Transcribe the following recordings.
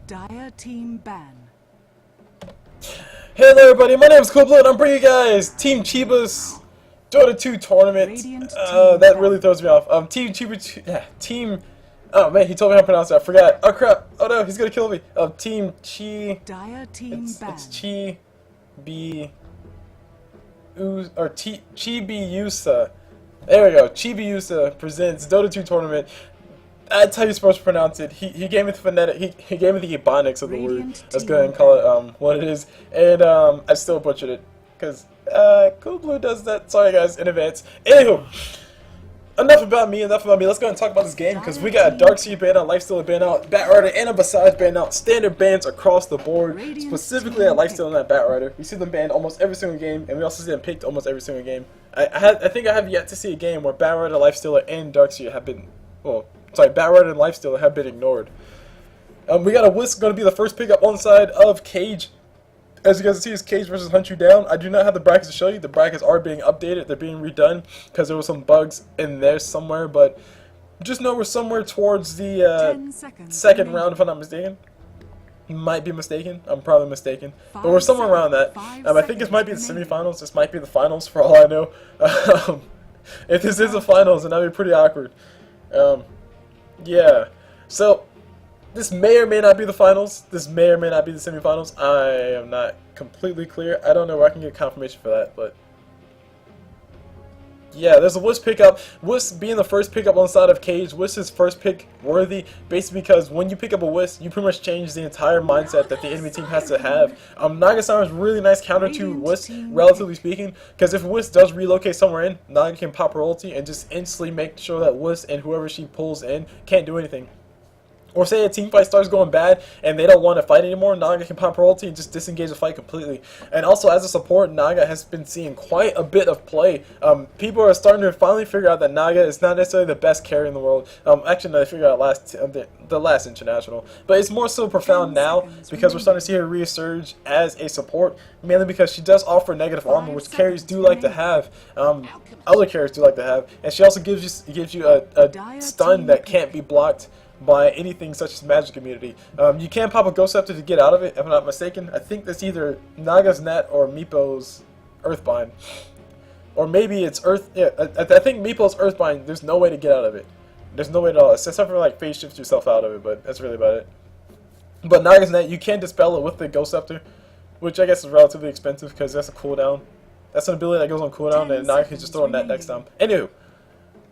Dire team ban. Hey there everybody, my name is CulBlu and I'm bringing you guys Team Chibusa DotA 2 tournament. That really throws me off. Team Chibusa, yeah, Team, oh man, he told me how to pronounce it, I forgot. Oh crap, oh no, he's gonna kill me. Team Chi, Dire team ban. it's Chibiusa. There we go, Chibiusa presents DotA 2 tournament. That's how you're supposed to pronounce it. He gave me the phonetic, he gave me the ebonics of the word. Let's go ahead and call it what it is. And I still butchered it. Because CulBlu does that. Sorry guys, in advance. Anywho, enough about me. Let's go ahead and talk about this game. Because we got a Darkseer ban out, Lifestealer ban out, Batrider and a Besides ban out. Standard bans across the board. Specifically at Lifestealer and at Batrider. We see them banned almost every single game. And we also see them picked almost every single game. I think I have yet to see a game where Batrider, Lifestealer, and Darkseer have been, well, sorry, Batrider and Lifestealer have been ignored. We got a Wisp going to be the first pick up on the side of Cage. As you guys can see, it's Cage versus HuntYouDown. I do not have the brackets to show you. The brackets are being updated. They're being redone because there were some bugs in there somewhere. But just know we're somewhere towards the second round, if I'm not mistaken. Might be mistaken. I'm probably mistaken. But we're somewhere around that. I think this might be the semifinals. This might be the finals for all I know. If this is the finals, then that would be pretty awkward. Yeah, so this may or may not be the finals. This may or may not be the semifinals. I am not completely clear. I don't know where I can get confirmation for that, but yeah, there's a Wisp pickup. Wisp being the first pickup on the side of Cage. Wisp is first pick worthy, basically because when you pick up a Wisp, you pretty much change the entire mindset that the enemy team has to have. Nagasama is really nice counter to Wisp, relatively speaking, because if Wisp does relocate somewhere in, Naga can pop her ulti and just instantly make sure that Wisp and whoever she pulls in can't do anything. Or say a team fight starts going bad and they don't want to fight anymore, Naga can pop her ulti and just disengage the fight completely. And also as a support, Naga has been seeing quite a bit of play. People are starting to finally figure out that Naga is not necessarily the best carry in the world. Actually, no, they figured out the last international. But it's more so profound now because we're starting to see her resurge as a support, mainly because she does offer negative armor, which carries do like to have. Other carries do like to have. And she also gives you a stun that can't be blocked by anything such as magic immunity. You can pop a Ghost Scepter to get out of it, if I'm not mistaken. I think that's either Naga's Net or Meepo's Earthbind. Or maybe it's Earth... Yeah, I think Meepo's Earthbind, there's no way to get out of it. There's no way at all. Except for like phase shift yourself out of it, but that's really about it. But Naga's Net, you can dispel it with the Ghost Scepter, which I guess is relatively expensive because that's a cooldown. That's an ability that goes on cooldown and Naga can just throw a net next time. Anywho,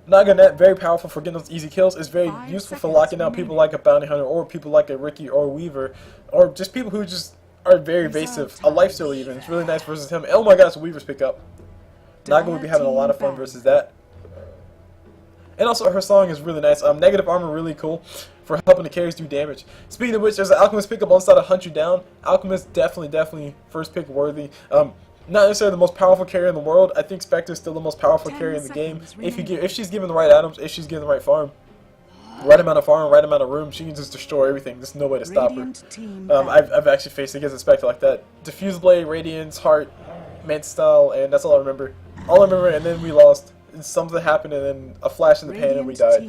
Naga Net, very powerful for getting those easy kills. It's very useful for locking down people like a Bounty Hunter or people like a Ricky or a Weaver, or just people who just are very evasive. A Lifestealer even. It's really nice versus him. Oh my gosh, Weaver's pick up. Naga would be having a lot of fun versus that. And also her song is really nice. Negative armor really cool for helping the carries do damage. Speaking of which, there's an Alchemist pickup on the side of HuntYouDown. Alchemist definitely first pick worthy. Not necessarily the most powerful carry in the world. I think Spectre is still the most powerful carry in the game. If she's given the right items, if she's given the right farm, right amount of farm, right amount of room, she can just destroy everything. There's no way to stop her. I've actually faced against a Spectre like that. Diffuse Blade, Radiance, Heart, Mant Style, and that's all I remember. And then we lost. Something happened, and then a flash in the pan, and we died.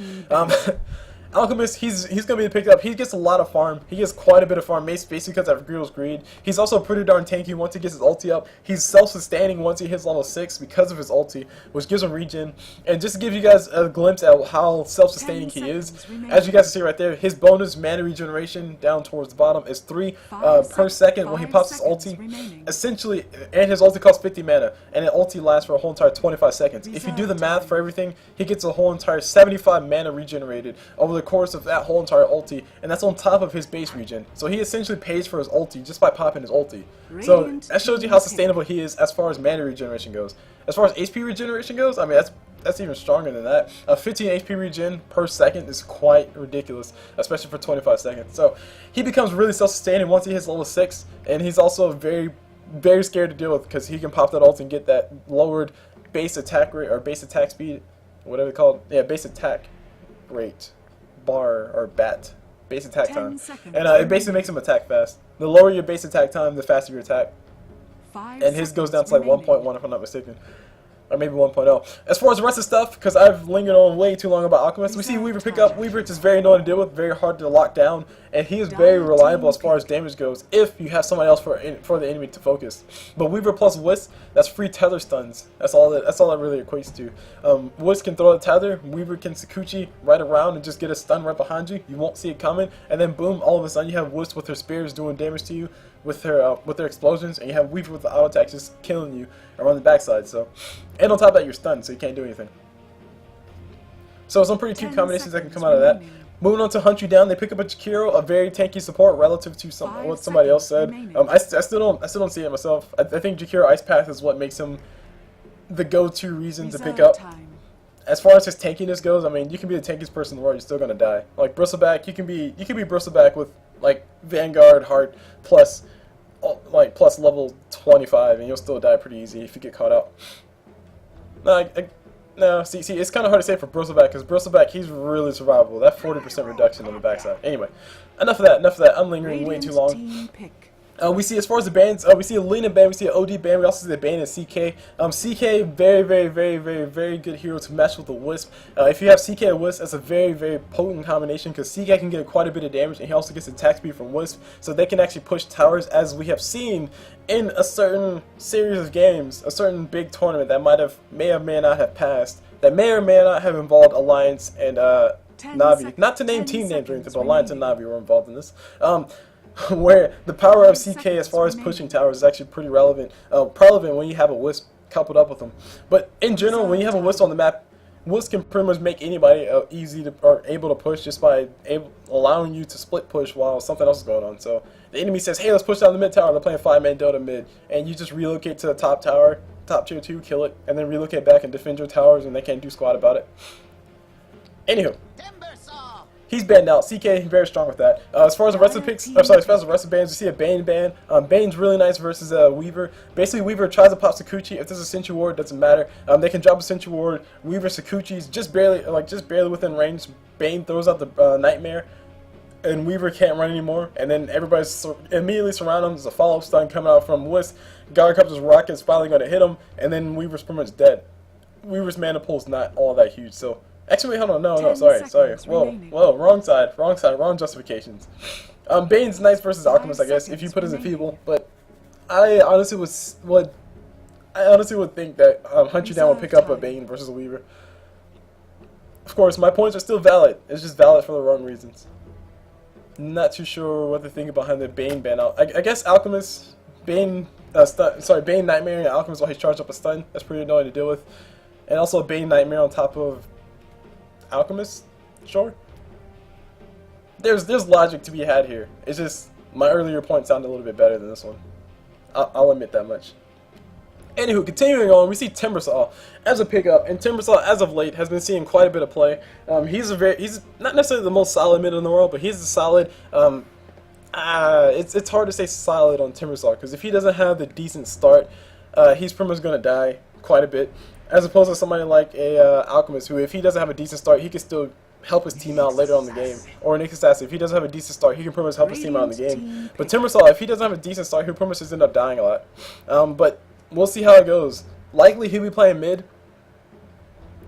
Alchemist, he's going to be picked up. He gets a lot of farm. He gets quite a bit of farm, basically because of Greedle's Greed. He's also pretty darn tanky once he gets his ulti up. He's self-sustaining once he hits level 6 because of his ulti, which gives him regen. And just to give you guys a glimpse at how self-sustaining he is, as you guys see right there, his bonus mana regeneration down towards the bottom is 3 per second when he pops his ulti. Essentially, and his ulti costs 50 mana, and the ulti lasts for a whole entire 25 seconds. If you do the math for everything, he gets a whole entire 75 mana regenerated over the course of that whole entire ulti, and that's on top of his base regen. So he essentially pays for his ulti just by popping his ulti. So that shows you how sustainable he is as far as mana regeneration goes. As far as HP regeneration goes, I mean that's even stronger than that. 15 HP regen per second is quite ridiculous, especially for 25 seconds. So he becomes really self-sustaining once he hits level 6, and he's also very scared to deal with because he can pop that ult and get that lowered base attack rate or base attack speed, whatever it's called. Yeah, base attack rate. Bar or bat base attack time, and it basically makes him attack fast. The lower your base attack time, the faster your attack. And his goes down to like 1.1 if I'm not mistaken. or maybe 1.0. As far as the rest of stuff, because I've lingered on way too long about Alchemist, we see Weaver pick up. Weaver is very annoying to deal with, very hard to lock down, and he is very reliable as far as damage goes if you have somebody else for the enemy to focus. But Weaver plus Wisp, that's free tether stuns. That's all that really equates to. Wisp can throw a tether, Weaver can Sakuchi right around and just get a stun right behind you. You won't see it coming, and then boom, all of a sudden you have Wisp with her spears doing damage to you with her explosions, and you have Weaver with the auto attack just killing you around the backside. So, and on top of that, you're stunned, so you can't do anything. So some pretty cute combinations that can come out of that. Moving on to Hunt You Down, they pick up a Chikiro, a very tanky support relative to what somebody else said. I still don't see it myself. I think Chikiro Ice Path is what makes him the go-to reason to pick up. As far as his tankiness goes, I mean, you can be the tankiest person in the world, you're still gonna die. Like Bristleback, you can be Bristleback with like Vanguard, Heart, plus level 25, and you'll still die pretty easy if you get caught out. No, see, it's kind of hard to say for Bristleback, because Bristleback, he's really survivable. That 40% reduction on the backside. Anyway, enough of that. I'm lingering way too long. We see, as far as the bans, we see a Lena ban, we see an OD ban, we also see the ban in CK. CK, very good hero to match with the Wisp. If you have CK and Wisp, that's a very potent combination, because CK can get quite a bit of damage, and he also gets attack speed from Wisp, so they can actually push towers, as we have seen in a certain series of games, a certain big tournament that may or may not have passed, that may or may not have involved Alliance and Na'Vi. Not to name team names or anything, but Alliance and Na'Vi were involved in this. Where the power of CK as far as pushing towers is actually pretty relevant. When you have a Wisp coupled up with them. But in general, when you have a Wisp on the map, Wisp can pretty much make anybody able to push just by allowing you to split push while something else is going on. So the enemy says, hey, let's push down the mid tower. They're playing 5-man Dota mid, and you just relocate to the top tower, top tier 2, kill it, and then relocate back and defend your towers, and they can't do squat about it. Anywho. He's banned out. CK very strong with that. As far as the rest of the picks, as far as the rest of the bans, we see a Bane ban. Bane's really nice versus Weaver. Basically, Weaver tries to pop Sakuchi. If there's a Sentry Ward, doesn't matter. They can drop a Sentry Ward. Weaver Sakuchi's just barely within range. Bane throws out the Nightmare, and Weaver can't run anymore. And then everybody's immediately surrounding him. There's a follow-up stun coming out from Wisp. God Cup's rocket's finally going to hit him, and then Weaver's pretty much dead. Weaver's mana pool's not all that huge, so. Actually, wait, hold on, no, sorry. Whoa, wrong side, wrong justifications. Bane's nice versus Alchemist, I guess, if you put as a feeble, but I honestly would think that Hunt You Down will pick up a Bane versus a Weaver. Of course, my points are still valid. It's just valid for the wrong reasons. Not too sure what to think behind the Bane ban out. I guess Alchemist, Bane Nightmare and Alchemist while he's charged up a stun. That's pretty annoying to deal with. And also a Bane Nightmare on top of Alchemist, sure. There's logic to be had here. It's just my earlier point sounded a little bit better than this one. I'll admit that much. Anywho, continuing on, we see Timbersaw as a pickup, and Timbersaw as of late has been seeing quite a bit of play. He's not necessarily the most solid mid in the world, but he's a solid. It's hard to say solid on Timbersaw, because if he doesn't have the decent start, he's pretty much gonna die quite a bit. As opposed to somebody like a Alchemist, who, if he doesn't have a decent start, he can still help his team out later on in the game. Or Nick Assassin, if he doesn't have a decent start, he can pretty much help his team out in the game. But Timbersaw, if he doesn't have a decent start, he'll pretty much just end up dying a lot. But we'll see how it goes. Likely he'll be playing mid,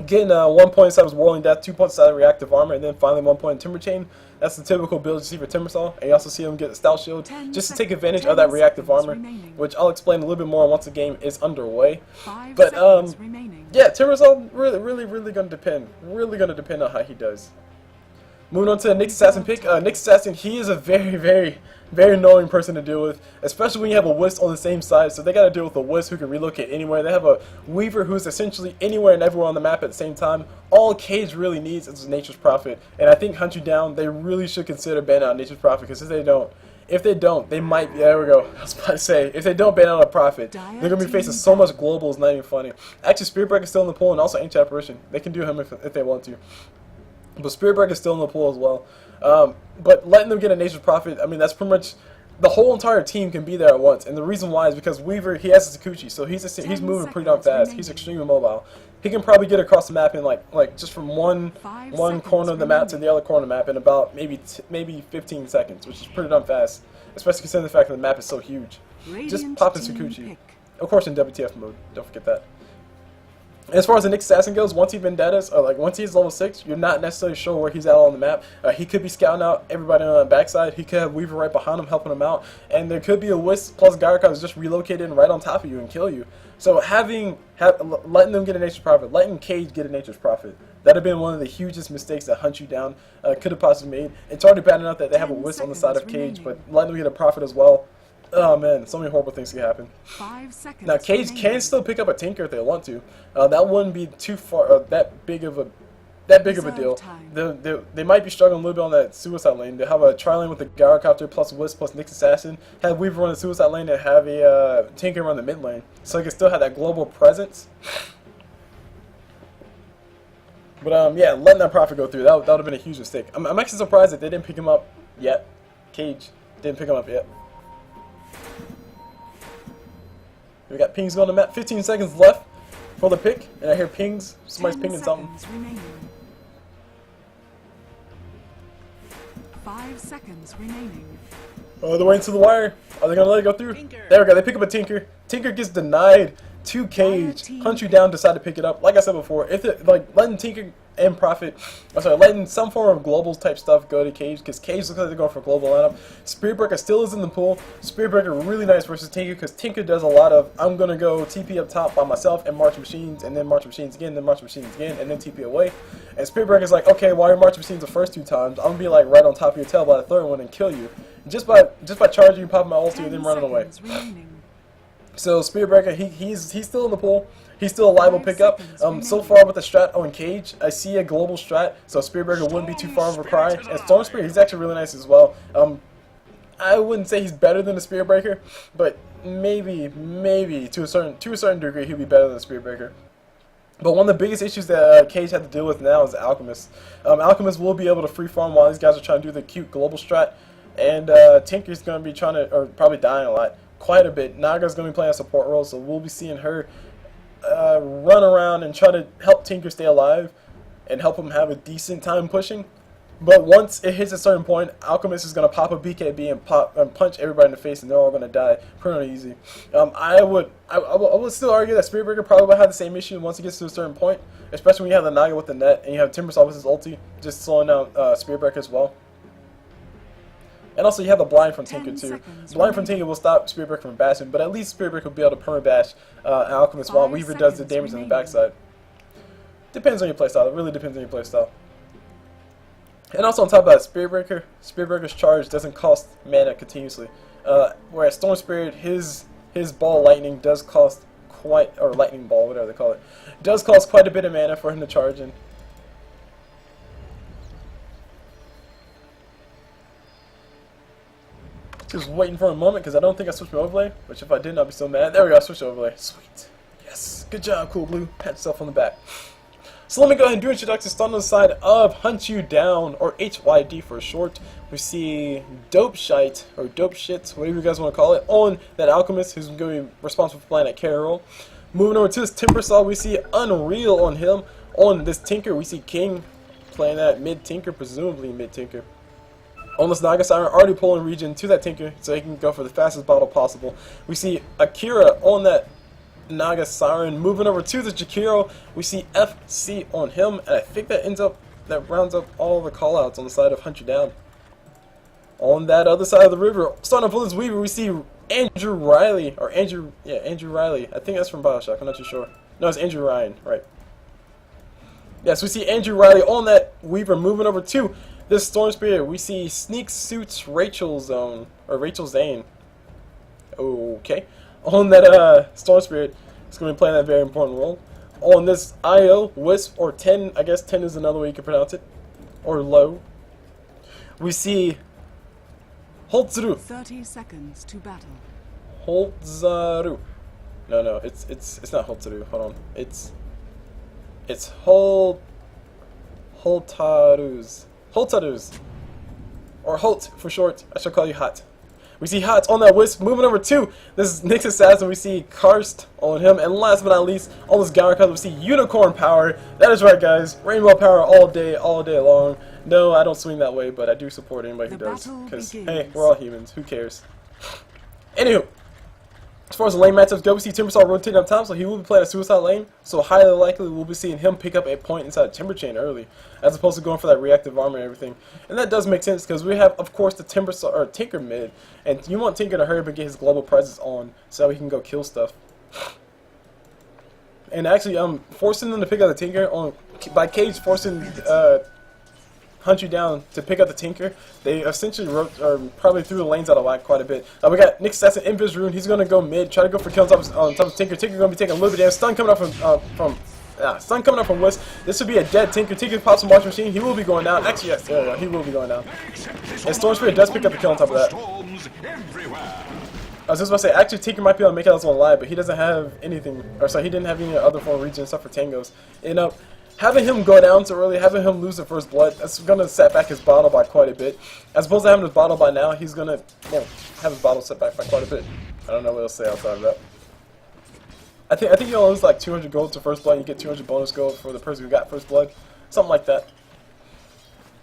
getting 1 point inside his Whirling Death, 2 points inside of Reactive Armor, and then finally 1 point in Timber Chain. That's the typical build you see for Timbersaw. And you also see him get the Stout Shield just to take advantage of that Reactive Armor, which I'll explain a little bit more once the game is underway. But yeah, Timbersaw really gonna depend. Really gonna depend on how he does. Moving on to the Nyx Assassin pick. Nyx Assassin, he is a very annoying person to deal with, especially when you have a Wisp on the same side. So they got to deal with a Wisp who can relocate anywhere. They have a Weaver who's essentially anywhere and everywhere on the map at the same time. All Cage really needs is Nature's Prophet, and I think Hunt You Down, they really should consider banning out Nature's Prophet, because if they don't, they might be, there we go, I was about to say, if they don't ban out a Prophet, they're going to be facing so much global, it's not even funny. Actually, Spirit Breaker is still in the pool, and also Ancient Apparition. They can do him if they want to. But Spirit Breaker is still in the pool as well. But letting them get a Nature's Prophet, I mean, that's pretty much, the whole entire team can be there at once. And the reason why is because Weaver, he has a Sakuchi, so he's moving pretty darn fast. He's extremely mobile. He can probably get across the map in like just from one corner of the map to the other corner of the map in about maybe 15 seconds, which is pretty darn fast, especially considering the fact that the map is so huge. Just pop in Sakuchi. Of course in WTF mode, don't forget that. As far as the Nick Assassin goes, once he vendettas, or like once he's level 6, you're not necessarily sure where he's at on the map. He could be scouting out everybody on the backside. He could have Weaver right behind him helping him out. And there could be a Wisp plus Gyrock that's just relocated right on top of you and kill you. So letting them get a Nature's Prophet, letting Cage get a Nature's Prophet, that would have been one of the hugest mistakes that HuntYouDown could have possibly made. It's already bad enough that they have a Wisp on the side of Cage, but letting them get a Prophet as well. Oh man, so many horrible things can happen. 5 seconds. Now Cage can still pick up a Tinker if they want to. That wouldn't be too far that big of a deal. They might be struggling a little bit on that suicide lane. They have a tri-lane with the Gyrocopter plus Wisp plus Nyx Assassin. Have Weaver run the suicide lane and have a Tinker run the mid lane, so they can still have that global presence. But yeah, letting that Prophet go through, that would have been a huge mistake. I'm actually surprised that they didn't pick him up yet. Cage didn't pick him up yet. We got pings on the map. 15 seconds left for the pick, and I hear pings. Somebody's pinging something. Remaining. 5 seconds remaining. Oh, they're waiting to the wire. Are they gonna let it go through? Tinker. There we go. They pick up a Tinker. Tinker gets denied to Cage. HuntYouDown decide to pick it up. Like I said before, if it, like letting Tinker and Prophet, letting some form of global type stuff go to Cage, because Cage looks like they're going for a global lineup. Spiritbreaker still is in the pool. Spiritbreaker really nice versus Tinker, because Tinker does a lot of I'm gonna go TP up top by myself and march machines, and then march machines again, then march machines again, and then TP away. And Spiritbreaker's like, okay, while you're marching machines the first 2 times, I'm gonna be like right on top of your tail by the third one and kill you. Just by charging you, popping my ulti, and then running away. So Spiritbreaker, he's still in the pool. He's still a liable pickup. So far with the strat on Cage, I see a global strat, so Spiritbreaker wouldn't be too far of a cry. And Storm Spirit, he's actually really nice as well. I wouldn't say he's better than the Spiritbreaker, but maybe to a certain degree he'll be better than the Spiritbreaker. But one of the biggest issues that Cage had to deal with now is Alchemist. Alchemist will be able to free farm while these guys are trying to do the cute global strat, and Tinker's going to be trying to, or probably dying a lot, quite a bit. Naga's going to be playing a support role, so we'll be seeing her run around and try to help Tinker stay alive and help him have a decent time pushing. But once it hits a certain point, Alchemist is going to pop a BKB and punch everybody in the face, and they're all going to die pretty easy. I would still argue that Spiritbreaker probably will have the same issue once it gets to a certain point, especially when you have the Naga with the net and you have Timbersaw with his ulti, just slowing down Spiritbreaker as well. And also you have the blind from Tinker too. Blind from Tinker will stop Spiritbreaker from bashing, but at least Spiritbreaker will be able to permabash Alchemist while Weaver does the damage on the backside. Depends on your playstyle. It really depends on your playstyle. And also on top of that, Spiritbreaker's charge doesn't cost mana continuously. Whereas Storm Spirit, his ball lightning does cost quite, or lightning ball, whatever they call it, does cost quite a bit of mana for him to charge in. Just waiting for a moment because I don't think I switched my overlay, which if I didn't I'd be so mad. There we go, I switched overlay. Sweet. Yes. Good job, CulBlu. Pat yourself on the back. So let me go ahead and do introductions. Start on the side of HuntYouDown, or HYD for short. We see Dope Shite, or Dope Shit, whatever you guys want to call it, on that Alchemist, who's going to be responsible for playing that carry role. Moving over to this Timbersaw, we see Unreal on him. On this Tinker, we see King playing that mid-Tinker, presumably mid-Tinker. On this Naga Siren, already pulling region to that Tinker, so he can go for the fastest bottle possible. We see Akira on that Naga Siren. Moving over to the Jakiro, we see FC on him, and I think that rounds up all the callouts on the side of HuntYouDown. On that other side of the river, starting off with this Weaver, we see Andrew Riley, or Andrew Riley. I think that's from Bioshock, I'm not too sure. No, it's Andrew Ryan, right. Yes, we see Andrew Riley on that Weaver. Moving over to this Storm Spirit, we see Sneak Suits Rachel Zone, or Rachel Zane. Okay. On that Storm Spirit, it's going to be playing that very important role. On this IO, Wisp, or 10, I guess 10 is another way you can pronounce it, or low, we see Holtzru. 30 seconds to battle. Holtzaru. No, it's not Holtzru. Hold on. It's Holtaruz. Holtaruz. Or Holt for short. I shall call you Hot. We see Hot on that Wisp. Moving over to this Nyx Assassin, we see Karst on him. And last but not least, on this Gyroc, we see Unicorn Power. That is right, guys. Rainbow Power all day long. No, I don't swing that way, but I do support anybody who does. Because, hey, we're all humans. Who cares? Anywho. As far as the lane matchups go, we see Timbersaw rotating up top, so he will be playing a suicide lane. So highly likely we'll be seeing him pick up a point inside Timber Chain early, as opposed to going for that reactive armor and everything. And that does make sense because we have, of course, the Timbersaw or Tinker mid, and you want Tinker to hurry up and get his global presence on, so he can go kill stuff. And actually, forcing them to pick up the Tinker by Cage forcing HuntYouDown to pick up the Tinker, they essentially probably threw the lanes out of whack quite a bit. We got Nick Stetson in Invis Rune. He's gonna go mid, try to go for kill on top of Tinker. Tinker gonna be taking a little bit of damage. Stun coming up from Wisp. This would be a dead Tinker. Tinker pops a March Machine. He will be going down. Actually, yes, there we go. He will be going down. And Storm Spirit does pick up the kill on top of that. I was just about to say, actually, Tinker might be able to make it out as one alive, but he doesn't have anything, or sorry, he didn't have any other form of region except for Tangos. And having him go down so early, having him lose the first blood, that's going to set back his bottle by quite a bit. As opposed to having his bottle by now, he's going to, well, have his bottle set back by quite a bit. I don't know what else to say outside of that. I think you'll lose like 200 gold to first blood, and you get 200 bonus gold for the person who got first blood. Something like that.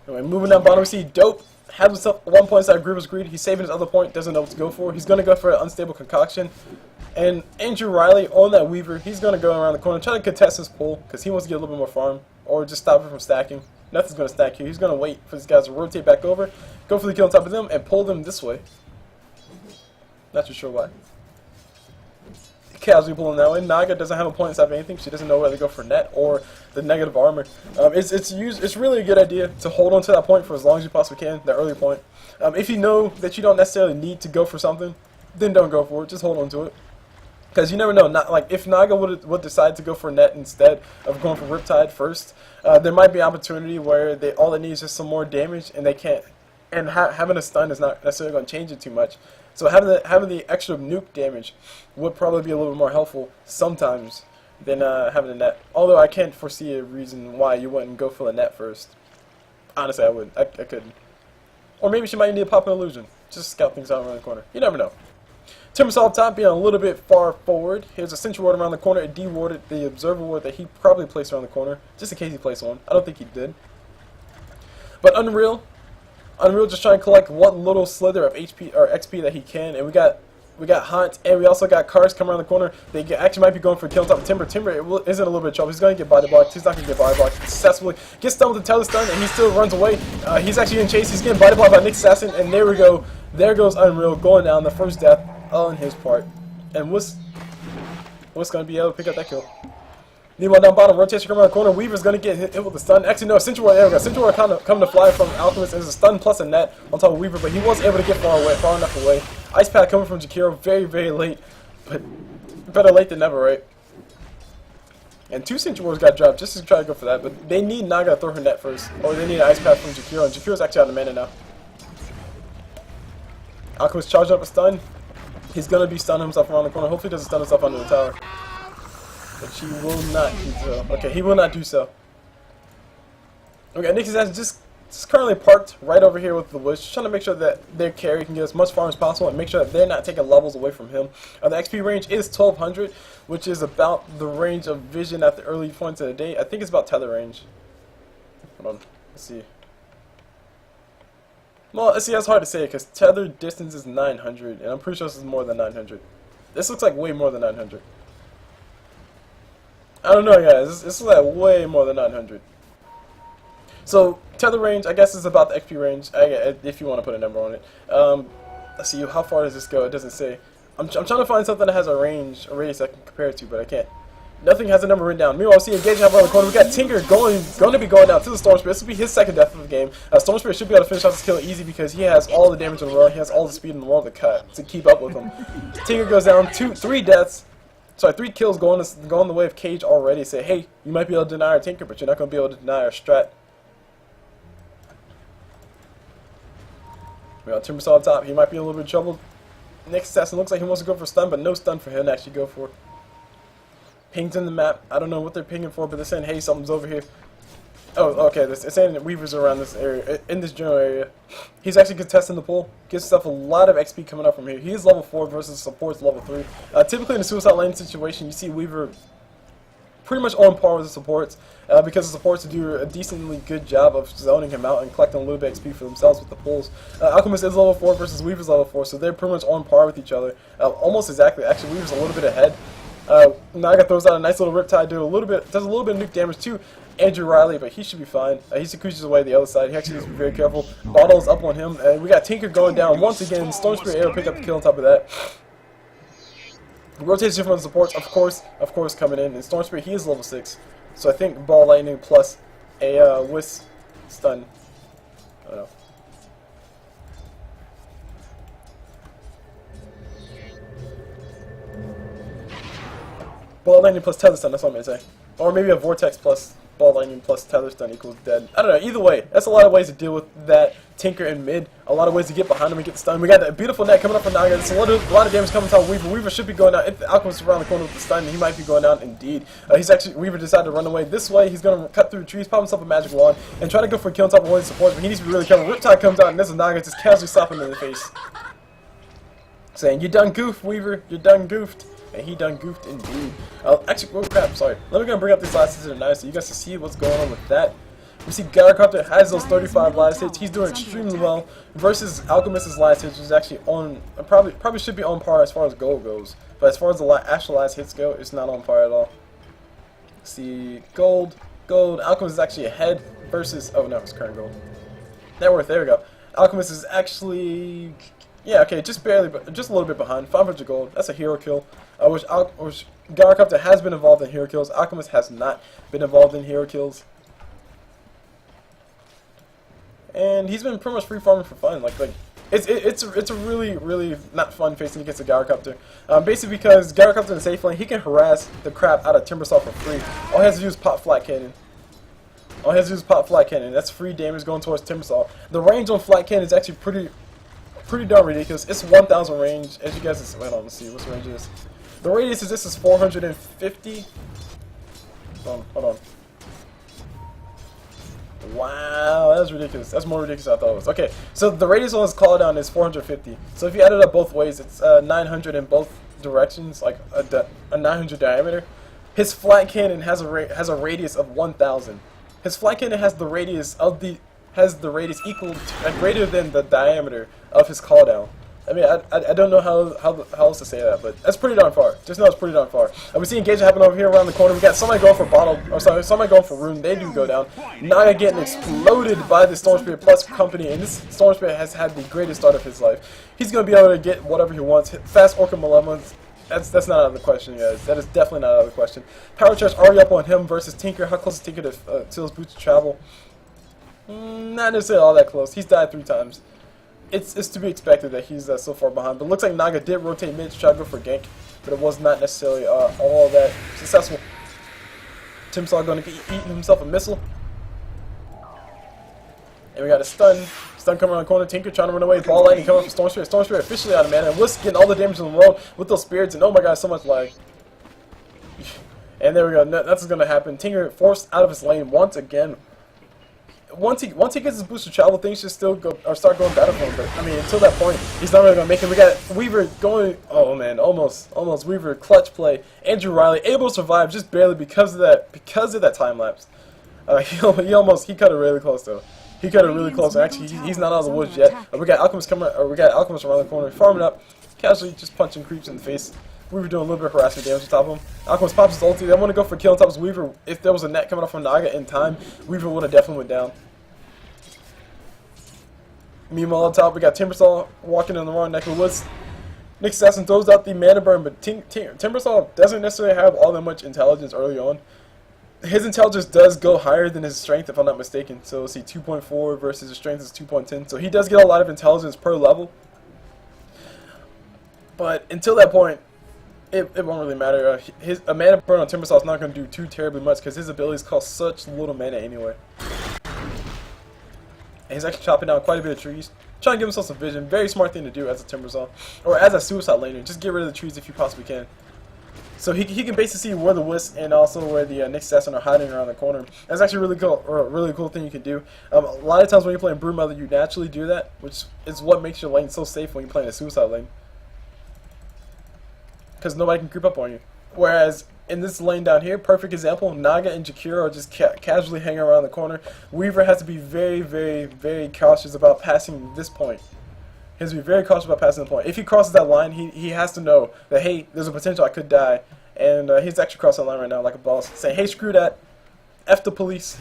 Anyway, moving down bottom, we see Dope has himself 1 point inside Griever's Greed. He's saving his other point, doesn't know what to go for. He's going to go for an Unstable Concoction. And Andrew Riley on that Weaver, he's going to go around the corner, try to contest his pull, because he wants to get a little bit more farm, or just stop him from stacking. Nothing's going to stack here. He's going to wait for these guys to rotate back over, go for the kill on top of them, and pull them this way. Not too sure why. Casually pulling that way. Naga doesn't have a point inside of anything. She doesn't know whether to go for net or the negative armor. It's really a good idea to hold on to that point for as long as you possibly can, that early point. If you know that you don't necessarily need to go for something, then don't go for it. Just hold on to it. Because you never know. If Naga would decide to go for net instead of going for Riptide first, there might be an opportunity where all they need is just some more damage, and they can't. And having a stun is not necessarily going to change it too much. So having the extra nuke damage would probably be a little bit more helpful sometimes than having a net. Although I can't foresee a reason why you wouldn't go for the net first. Honestly, I wouldn't. I couldn't. Or maybe she might need to pop an illusion. Just scout things out around the corner. You never know. Timbersaw up top being a little bit far forward. Here's a Sentry Ward around the corner. It dewarded the Observer Ward that he probably placed around the corner, just in case he placed one. I don't think he did. But Unreal just trying to collect one little slither of HP or XP that he can, and we got Hunt, and we also got Cars coming around the corner. They actually might be going for a kill on top of Timber. Timber is in a little bit of trouble. He's going to get body blocked. He's not going to get body blocked successfully. Gets stunned with the Telestun, and he still runs away. He's actually getting chased. He's getting body blocked by Nick Assassin, and there we go. There goes Unreal going down, the first death on his part. And what's going to be able to pick up that kill? Meanwhile, down bottom, rotation coming around the corner. Weaver's going to get hit with the stun. Actually, no, Sentry Ward, there we go. Sentry Ward coming to fly from Alchemist. There's a stun plus a net on top of Weaver, but he was able to get far enough away. Ice Pad coming from Jakiro, very, very late. But better late than never, right? And 2 Sentry Wards got dropped just to try to go for that. But they need Naga to throw her net first. Or they need an Ice Pad from Jakiro. And Jakiro's actually out of mana now. Alchemist charging up a stun. He's going to be stunning himself around the corner. Hopefully he doesn't stun himself under the tower. But she will not do so. Okay, he will not do so. Okay, Nick is just currently parked right over here with the Wish, just trying to make sure that their carry can get as much farm as possible and make sure that they're not taking levels away from him. The XP range is 1200, which is about the range of vision at the early points of the day. I think it's about tether range. Hold on, let's see. Well, let's see, that's hard to say because tether distance is 900, and I'm pretty sure this is more than 900. This looks like way more than 900. I don't know, guys. This is like way more than 900. So, tether range, I guess, is about the XP range, if you want to put a number on it. Let's see, how far does this go? It doesn't say. I'm trying to find something that has a range, a radius I can compare it to, but I can't. Nothing has a number written down. Meanwhile, see engaging up around the corner. We got Tinker going to be going down to the Storm Spirit. This will be his second death of the game. Storm Spirit should be able to finish off this kill easy because he has all the damage in the world. He has all the speed in the world to keep up with him. Tinker goes down, 3 deaths. Sorry, 3 kills going the way of Cage already. Say, hey, you might be able to deny our Tinker, but you're not going to be able to deny our strat. We got Timbersaw on top. He might be in a little bit of trouble. Next assassin looks like he wants to go for stun, but no stun for him to actually go for. Pings in the map. I don't know what they're pinging for, but they're saying, hey, something's over here. Oh, okay. It's saying that Weaver's around this area, in this general area. He's actually contesting the pull. Gives himself a lot of XP coming up from here. He is level 4 versus support's level 3. Typically in a suicide lane situation, you see Weaver pretty much on par with the supports, because the supports do a decently good job of zoning him out and collecting a little bit of XP for themselves with the pulls. Alchemist is level 4 versus Weaver's level 4, so they're pretty much on par with each other, almost exactly. Actually, Weaver's a little bit ahead. Naga throws out a nice little Riptide, does a little bit of nuke damage to Andrew Riley, but he should be fine. He Sakuchi's away the other side. He actually needs to be very careful. Bottle's up on him, and we got Tinker going down once again. Storm Spirit Arrow pick up the kill on top of that. Rotation from the supports, of course, coming in. And Storm Spirit, he is level 6. So I think Ball Lightning plus a Wisp stun. I don't know. Ball Lightning plus Tether Stun, that's what I'm going to say. Or maybe a Vortex plus Ball Lightning plus Tether Stun equals dead. I don't know, either way, that's a lot of ways to deal with that Tinker in mid. A lot of ways to get behind him and get the stun. We got that beautiful net coming up from Naga. There's a lot of damage coming to Weaver. Weaver should be going down. If the Alchemist is around the corner with the stun, he might be going down indeed. Weaver decided to run away this way. He's going to cut through the trees, pop himself a magic wand, and try to go for a kill on top of one of the supports, but he needs to be really careful. Riptide comes out, and this is Naga just casually slapping him in the face, saying, "You done goofed, Weaver. You done goofed." And he done goofed indeed. Actually, oh crap, sorry. Let me go and bring up these last hits tonight so you guys can see what's going on with that. We see Gyrocopter has those 35 last hits. He's doing extremely well versus Alchemist's last hits, which is actually on, probably should be on par as far as gold goes. But as far as the actual last hits go, it's not on par at all. See, gold. Alchemist is actually ahead versus, oh no, it's current gold. Net worth, there we go. Alchemist is actually, yeah, okay, just barely, but just a little bit behind. 500 gold. That's a hero kill. Which Gyrocopter has been involved in hero kills. Alchemist has not been involved in hero kills. And he's been pretty much free farming for fun. It's a really not fun facing against a Gyrocopter. Basically because Gyrocopter in the safe lane, he can harass the crap out of Timbersaw for free. All he has to do is pop Flat Cannon. That's free damage going towards Timbersaw. The range on Flat Cannon is actually pretty darn ridiculous. It's 1,000 range. As you guys, wait on, let's see what's the range is. The radius is this is 450. Hold on. Wow, that's ridiculous. That's more ridiculous than I thought it was. Okay, so the radius on his call down is 450. So if you add it up both ways, it's 900 in both directions, like a 900 diameter. His flat cannon has a radius of 1,000. His flat cannon has the radius equal to, greater than the diameter of his call down. I mean, I don't know how else to say that, but that's pretty darn far. Just know it's pretty darn far. We see engagement happen over here around the corner. We got somebody going for bottle, or sorry, somebody going for rune. They do go down. Naga getting exploded by the Storm Spirit Plus company, and this Storm Spirit has had the greatest start of his life. He's going to be able to get whatever he wants. Fast Orca Malevolence. That's not out of the question, guys. That is definitely not out of the question. Power Charge already up on him versus Tinker. How close is Tinker to his boots to travel? Not necessarily all that close. He's died 3 times. It's to be expected that he's so far behind. But it looks like Naga did rotate mid to try to go for gank, but it was not necessarily all that successful. Timsaw going to eat himself a missile. And we got a stun. Stun coming around the corner. Tinker trying to run away. Ball lightning coming from Storm Spirit. Storm Spirit officially out of mana. And Wisp getting all the damage in the world with those spirits. And oh my god, so much lag. And there we go. That's going to happen. Tinker forced out of his lane once again. Once he gets his boost to travel, things should still go or start going better for him. But I mean, until that point, he's not really gonna make it. We got Weaver going. Oh man, almost Weaver clutch play. Andrew Riley able to survive just barely because of that time lapse. He cut it really close though. He cut it really close. Actually, he's not out of the woods yet. We got Alchemist coming. We got Alchemist around the corner, farming up, casually just punching creeps in the face. Weaver doing a little bit of harassment damage on top of him. Alchemist pops his ulti. They want to go for kill on top of Weaver. If there was a net coming off from Naga in time, Weaver would have definitely went down. Meanwhile, on top, we got Timbersaw walking in the wrong neck of the woods. Nick Assassin throws out the mana burn, but Timbersaw doesn't necessarily have all that much intelligence early on. His intelligence does go higher than his strength, if I'm not mistaken. So let's see, 2.4 versus his strength is 2.10. So he does get a lot of intelligence per level. But until that point, it won't really matter. A mana burn on Timbersaw is not going to do too terribly much because his abilities cost such little mana anyway. And he's actually chopping down quite a bit of trees, trying to give himself some vision. Very smart thing to do as a Timbersaw, or as a suicide laner. Just get rid of the trees if you possibly can. So he can basically see where the Wisp and also where the Nick Assassin are hiding around the corner. That's actually really cool, or a really cool thing you can do. A lot of times when you're playing Brood Mother, you naturally do that, which is what makes your lane so safe when you're playing a suicide lane. Because nobody can creep up on you. Whereas in this lane down here, perfect example, Naga and Jakiro are just casually hanging around the corner. Weaver has to be very, very, very cautious about passing this point. He has to be very cautious about passing the point. If he crosses that line, he has to know that, hey, there's a potential I could die. And he's actually crossing the line right now like a boss, saying, hey, screw that. F the police.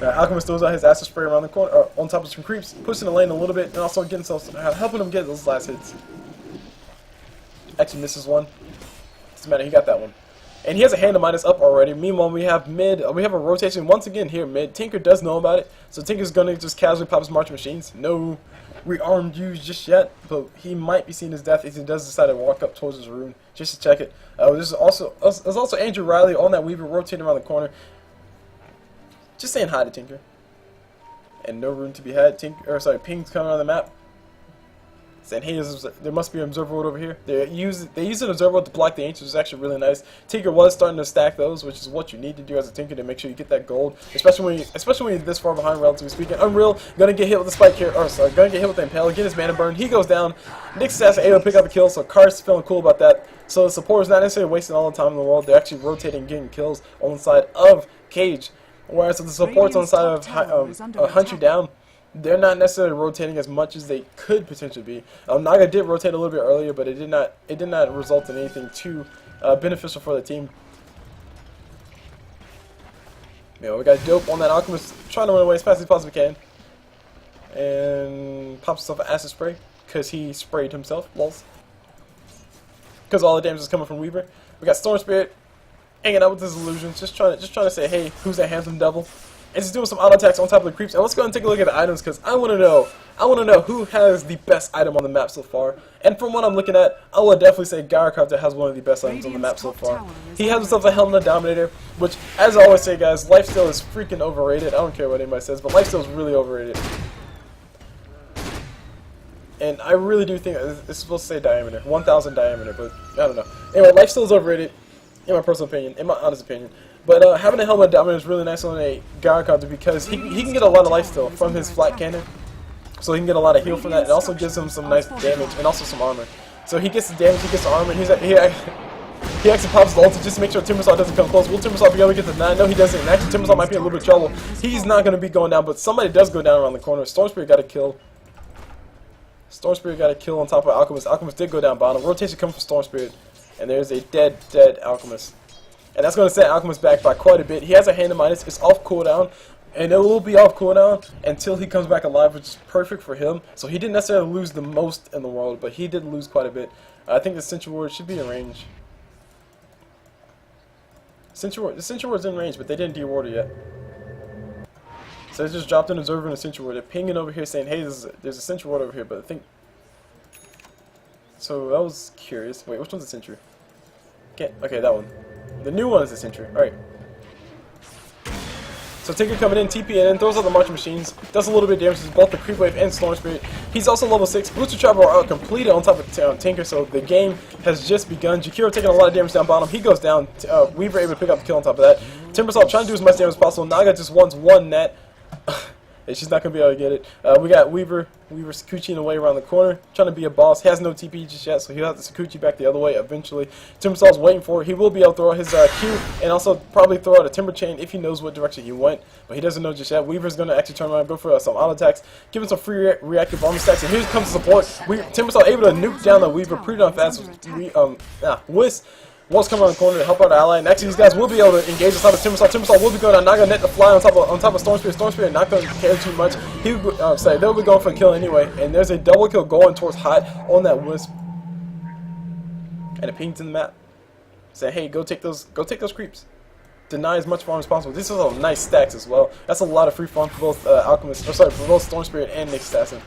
Alchemist throws out his acid spray around the corner, on top of some creeps, pushing the lane a little bit, and also getting helping him get those last hits. Actually misses one. Doesn't matter, he got that one. And he has a hand of minus up already. Meanwhile, we have mid. We have a rotation once again here mid. Tinker does know about it, so Tinker's gonna just casually pop his marching machines. No rearmed use just yet, but he might be seeing his death if he does decide to walk up towards his rune just to check it. There's also Andrew Riley on that Weaver rotating around the corner, just saying hi to Tinker. And no rune to be had. Ping's coming on the map. Saying, hey, there must be an observer world over here. They use an observer world to block the ancients, which is actually really nice. Tinker was starting to stack those, which is what you need to do as a Tinker to make sure you get that gold, especially when you're this far behind, relatively speaking. Unreal gonna get hit with the spike here, gonna get hit with the impale, get his mana burn. He goes down. Nick's assassin able to pick up the kill, so Kar's feeling cool about that. So the supporters not necessarily wasting all the time in the world. They're actually rotating, and getting kills on the side of Cage, whereas the supports on the side of HuntYouDown, they're not necessarily rotating as much as they could potentially be. Naga did rotate a little bit earlier, but it did not result in anything too beneficial for the team. We got Dope on that Alchemist, trying to run away as fast as he possibly can, and pops himself an acid spray because he sprayed himself. Lols. Because all the damage is coming from Weaver. We got Storm Spirit hanging out with his illusions, just trying to say, hey, who's that handsome devil? And just doing some auto attacks on top of the creeps. And let's go ahead and take a look at the items, because I want to know who has the best item on the map so far. And from what I'm looking at, I would definitely say Gyrocopter has one of the best items on the map so far. He has himself a Helmet Dominator, which, as I always say, guys, lifesteal is freaking overrated. I don't care what anybody says, but lifesteal is really overrated. And I really do think it's supposed to say diameter, 1,000 diameter, but I don't know. Anyway, lifesteal is overrated, in my personal opinion, in my honest opinion. But having a Helmet Dominator is really nice on a Gyrocopter because he can get a lot of lifesteal from his flat cannon. So he can get a lot of heal from that. It also gives him some nice damage and also some armor. So he gets the damage, he gets the armor, and he actually pops the ulti just to make sure Timbersaw doesn't come close. Will Timbersaw be able to get the 9? No, he doesn't. And actually, Timbersaw might be in a little bit of trouble. He's not going to be going down, but somebody does go down around the corner. Storm Spirit got a kill. Storm Spirit got a kill on top of Alchemist. Alchemist did go down bottom. Rotation comes from Storm Spirit. And there's a dead Alchemist. And that's going to set Alchemist back by quite a bit. He has a hand of minus. It's off cooldown. And it will be off cooldown until he comes back alive, which is perfect for him. So he didn't necessarily lose the most in the world, but he did lose quite a bit. I think the Sentry Ward should be in range. The Sentry Ward's in range, but they didn't de-ward it yet. So they just dropped an observer and a Sentry Ward. They're pinging over here saying, hey, there's a Sentry Ward over here, but I think... So that was curious. Wait, which one's the Sentry? Okay, that one. The new one is the Sentry. Alright. So Tinker coming in, TP in, throws out the marching machines, does a little bit of damage to both the Creep Wave and Storm Spirit. He's also level 6. Booster Travel are completed on top of Tinker, so the game has just begun. Jakiro taking a lot of damage down bottom. He goes down. Weaver able to pick up the kill on top of that. Timbersaw trying to do as much damage as possible. Naga just wants one net. And she's not going to be able to get it. We got Weaver Sakuchiing away around the corner, trying to be a boss. He has no TP just yet, so he'll have to Sakuchi back the other way eventually. Timbersaw's waiting for it. He will be able to throw out his Q and also probably throw out a Timber Chain if he knows what direction he went. But he doesn't know just yet. Weaver's going to actually turn around and go for some auto attacks, give him some free reactive armor stacks. And here comes the support. Timbersaw able to nuke down the Weaver pretty darn fast. Whis wants to come around the corner to help out the ally, and actually these guys will be able to engage on top of Timbersaw. Timbersaw will be going on Naga net to fly on top of Storm Spirit. Storm Spirit not going to care too much. They'll be going for a kill anyway, and there's a double kill going towards Hot on that Wisp. And it pings in the map. Say, hey, go take those creeps. Deny as much farm as possible. These are some nice stacks as well. That's a lot of free farm for both for both Storm Spirit and Nick Assassin.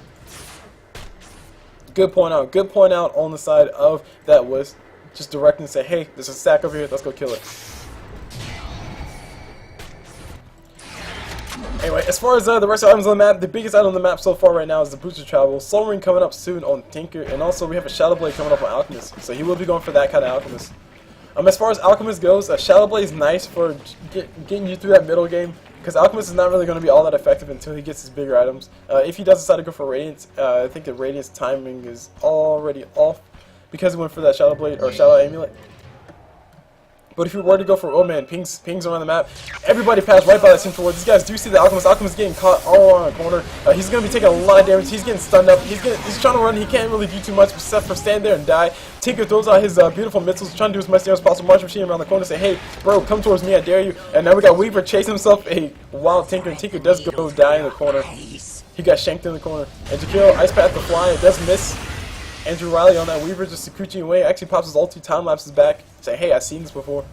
Good point out on the side of that Wisp. Just direct and say, hey, there's a stack over here, let's go kill it. Anyway, as far as the rest of the items on the map, the biggest item on the map so far right now is the Booster Travel. Soul Ring coming up soon on Tinker, and also we have a Shadow Blade coming up on Alchemist. So he will be going for that kind of Alchemist. As far as Alchemist goes, Shadow Blade is nice for getting you through that middle game, because Alchemist is not really going to be all that effective until he gets his bigger items. If he does decide to go for Radiance, I think the Radiance timing is already off, because he went for that Shadow Blade or Shadow Amulet. But if you were to go for, oh man, pings around the map, everybody passed right by that central ward. These guys do see the Alchemist. Alchemist getting caught all around the corner. He's going to be taking a lot of damage. He's getting stunned up. He's trying to run. He can't really do too much except for stand there and die. Tinker throws out his beautiful missiles, trying to do as much damage as possible. March Machine around the corner, say, hey, bro, come towards me, I dare you. And now we got Weaver chasing himself a wild Tinker, and Tinker does go die in the corner. He got shanked in the corner. And Jakiro, Ice Path to fly, it does miss. Andrew Riley on that Weaver just Sakuchi away. Actually pops his ulti, time lapses back. Say, hey, I've seen this before.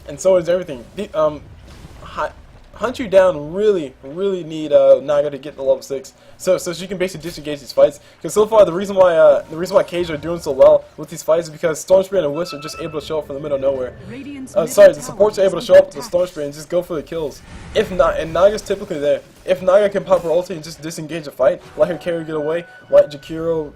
And so is everything. HuntYouDown really need Naga to get to level 6, so she can basically disengage these fights. Because so far the reason why Cage are doing so well with these fights is because Storm Spirit and Wisp are just able to show up from the middle of nowhere. Sorry, the supports are able to show up to the Storm Spirit and just go for the kills. If not, and Naga's typically there. If Naga can pop her ulti and just disengage a fight, let her carry get away, let Jakiro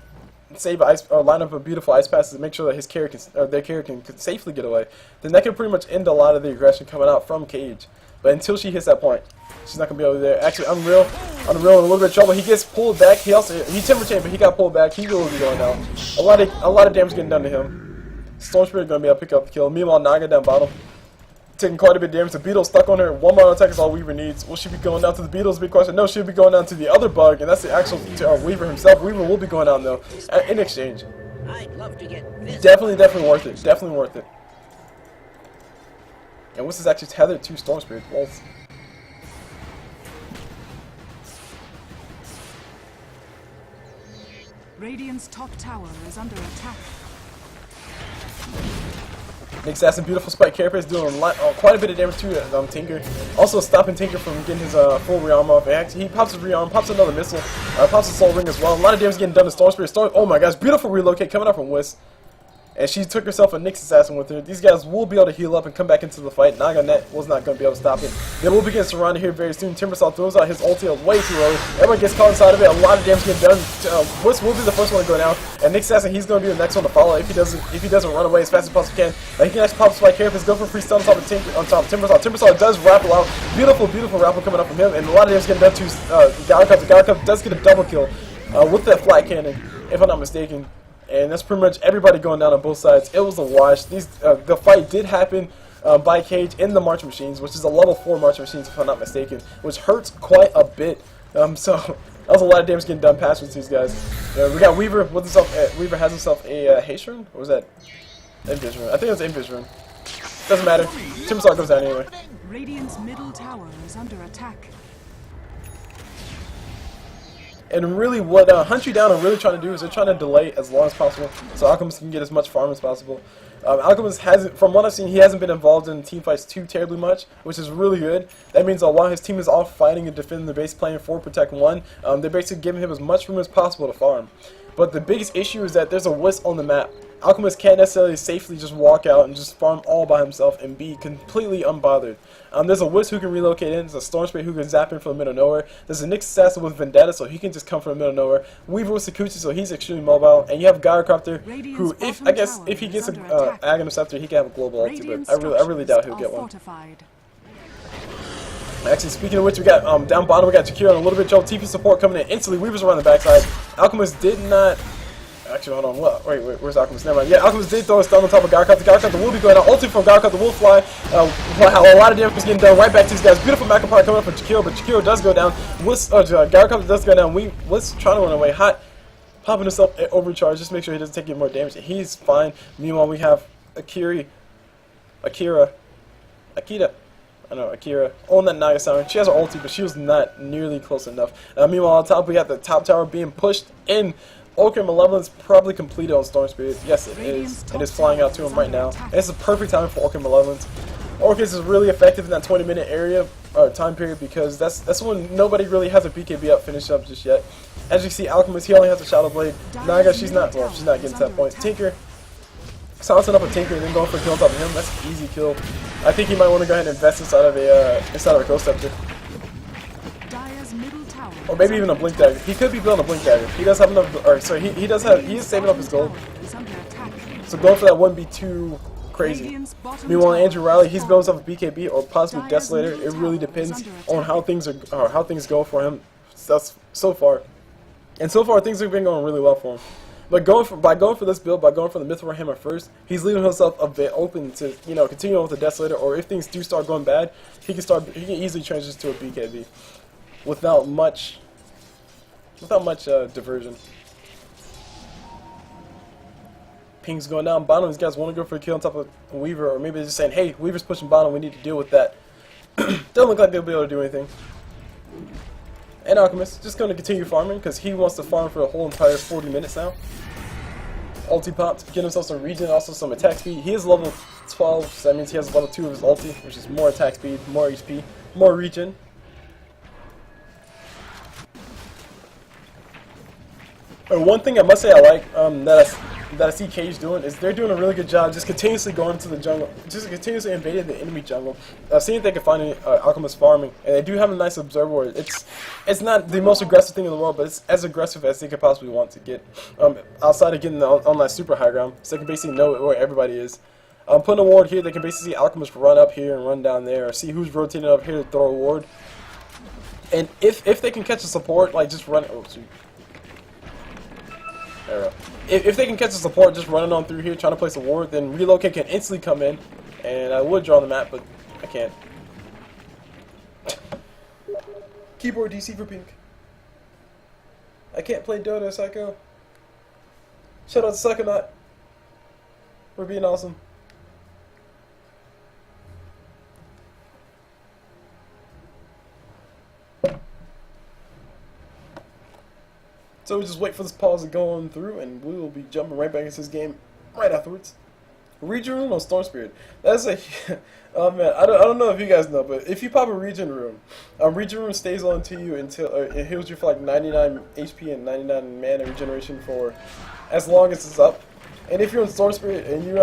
save ice or line up a beautiful ice passes to make sure that his carry their carry can safely get away, then that can pretty much end a lot of the aggression coming out from Cage. But until she hits that point, she's not gonna be over there. Actually, Unreal in a little bit of trouble. He gets pulled back. He Timber Chain, but he got pulled back. He will be going down. A lot of damage getting done to him. Storm Spirit gonna be able to pick up the kill. Meanwhile, Naga down bottom, taking quite a bit of damage. The Beetle stuck on her. One more attack is all Weaver needs. Will she be going down to the Beetle's big question? No, she'll be going down to the other bug, and that's the actual Weaver himself. Weaver will be going down though in exchange. I'd love to get this. Definitely worth it. Definitely worth it. And Wisp is actually tethered to Storm Spirit. Well, Radiant's top tower is under attack. Nick Assassin, beautiful spike carapace doing quite a bit of damage to Tinker. Also stopping Tinker from getting his full rearm off. Actually, he pops his rearm, pops another missile, pops a soul ring as well. A lot of damage getting done to Storm Spirit. Oh my gosh, beautiful relocate coming up from Wisp. And she took herself a Nyx Assassin with her. These guys will be able to heal up and come back into the fight. Naga Net was not going to be able to stop it. They will be getting surrounded here very soon. Timbersaw throws out his ulti way too early. Everyone gets caught inside of it. A lot of damage getting done. Wisp will be the first one to go down. And Nyx Assassin, he's going to be the next one to follow if he doesn't run away as fast as possible can. He can actually pop Spike Carapace, go for free stun on top of Timbersaw. Timbersaw does rappel out. Beautiful rappel coming up from him. And a lot of damage getting done to Gyrocup. Gyrocup does get a double kill with that flat cannon, if I'm not mistaken. And that's pretty much everybody going down on both sides. It was a wash. The fight did happen by Cage in the March Machines, which is a level 4 March Machines, if I'm not mistaken, which hurts quite a bit. So that was a lot of damage getting done past with these guys. We got Weaver with himself. Weaver has himself a haste rune, or was that Invis rune? I think it was Invis rune. Doesn't matter. Timbersaw goes down anyway. Radiant's middle tower is under attack. And really what HuntYouDown are really trying to do is they're trying to delay as long as possible so Alchemist can get as much farm as possible. Alchemist hasn't, from what I've seen, he hasn't been involved in team fights too terribly much, which is really good. That means while his team is off fighting and defending the base, playing for Protect 1, they're basically giving him as much room as possible to farm. But the biggest issue is that there's a Wisp on the map. Alchemist can't necessarily safely just walk out and just farm all by himself and be completely unbothered. There's a Wisp who can relocate in, there's a Storm Spirit who can zap in from the middle of nowhere, there's a Nyx Assassin with Vendetta, so he can just come from the middle of nowhere, Weaver with Sakuchi, so he's extremely mobile, and you have Gyrocopter, who, if he gets an Aghanim Scepter, he can have a global ulti, but I really doubt he'll get one. Actually, speaking of which, we got down bottom, we got Jakiro and a little bit of trouble. TP support coming in instantly. Weaver's around the backside. Alchemist did not. Actually, hold on. What? Wait, where's Alchemist? Never mind. Yeah, Alchemist did throw a stun on top of Gyrocup. The Gyrocup will be going out. Ulti from Gyrocup, the will fly. A lot of damage is getting done right back to these guys. Beautiful Macapart coming up from Jakiro, but Jakiro does go down. Gyrocup does go down. What's trying to run away? Hot. Popping himself at overcharge. Just make sure he doesn't take any more damage. He's fine. Meanwhile, we have Akira. Akira on that Naga Siren. She has her ulti, but she was not nearly close enough. Meanwhile, on top, we got the top tower being pushed in. Orchid Malevolence probably completed on Storm Spirit. Yes, it is. It is flying out to him right now. And it's a perfect time for Orchid Malevolence. Orchid is really effective in that 20-minute area or time period because that's when nobody really has a BKB up finished up just yet. As you see, Alchemist, he only has a Shadow Blade. Naga, she's not getting to that point. Tinker, silencing up a Tinker and then going for a kill on top of him. That's an easy kill. I think he might want to go ahead and invest inside of a Ghost Scepter. Or maybe even a Blink Dagger. He could be building a Blink Dagger. He does have enough, or sorry, he is saving up his gold. So going for that wouldn't be too crazy. Meanwhile, Andrew Riley, he's building himself a BKB or possibly Desolator. It really depends on how things go for him so far. And so far, things have been going really well for him. But by going for this build, by going for the Mithril Hammer first, he's leaving himself a bit open to, you know, continue on with the Desolator, or if things do start going bad, he can easily transition to a BKB without much diversion. Ping's going down bottom. These guys want to go for a kill on top of Weaver, or maybe they're just saying, hey, Weaver's pushing bottom, we need to deal with that. Doesn't look like they'll be able to do anything. And Alchemist just going to continue farming because he wants to farm for the whole entire 40 minutes now. Ulti popped, get himself some regen, also some attack speed. He is level 12, so that means he has level 2 of his ulti, which is more attack speed, more HP, more regen. One thing I must say I like that I see Cage doing is they're doing a really good job just continuously going into the jungle, just continuously invading the enemy jungle, seeing if they can find any Alchemist farming, and they do have a nice observer. It's not the most aggressive thing in the world, but it's as aggressive as they could possibly want to get, outside of getting on that super high ground, so they can basically know where everybody is. Putting a ward here, they can basically see Alchemist run up here and run down there, or see who's rotating up here to throw a ward. And if they can catch a support, like just run. Oh, shoot. If they can catch a support just running on through here trying to place a ward, then relocate can instantly come in, and I would draw the map, but I can't. Keyboard DC for pink. I can't play Dota, Psycho. Shout out to Psychonaut. We're being awesome. So we just wait for this pause to go on through, and we will be jumping right back into this game right afterwards. Regen Rune on Storm Spirit. That's a oh man, I don't know if you guys know, but if you pop a Regen Rune, Regen Rune stays on to you until it heals you for like 99 HP and 99 mana regeneration for as long as it's up. And if you're in Storm Spirit and you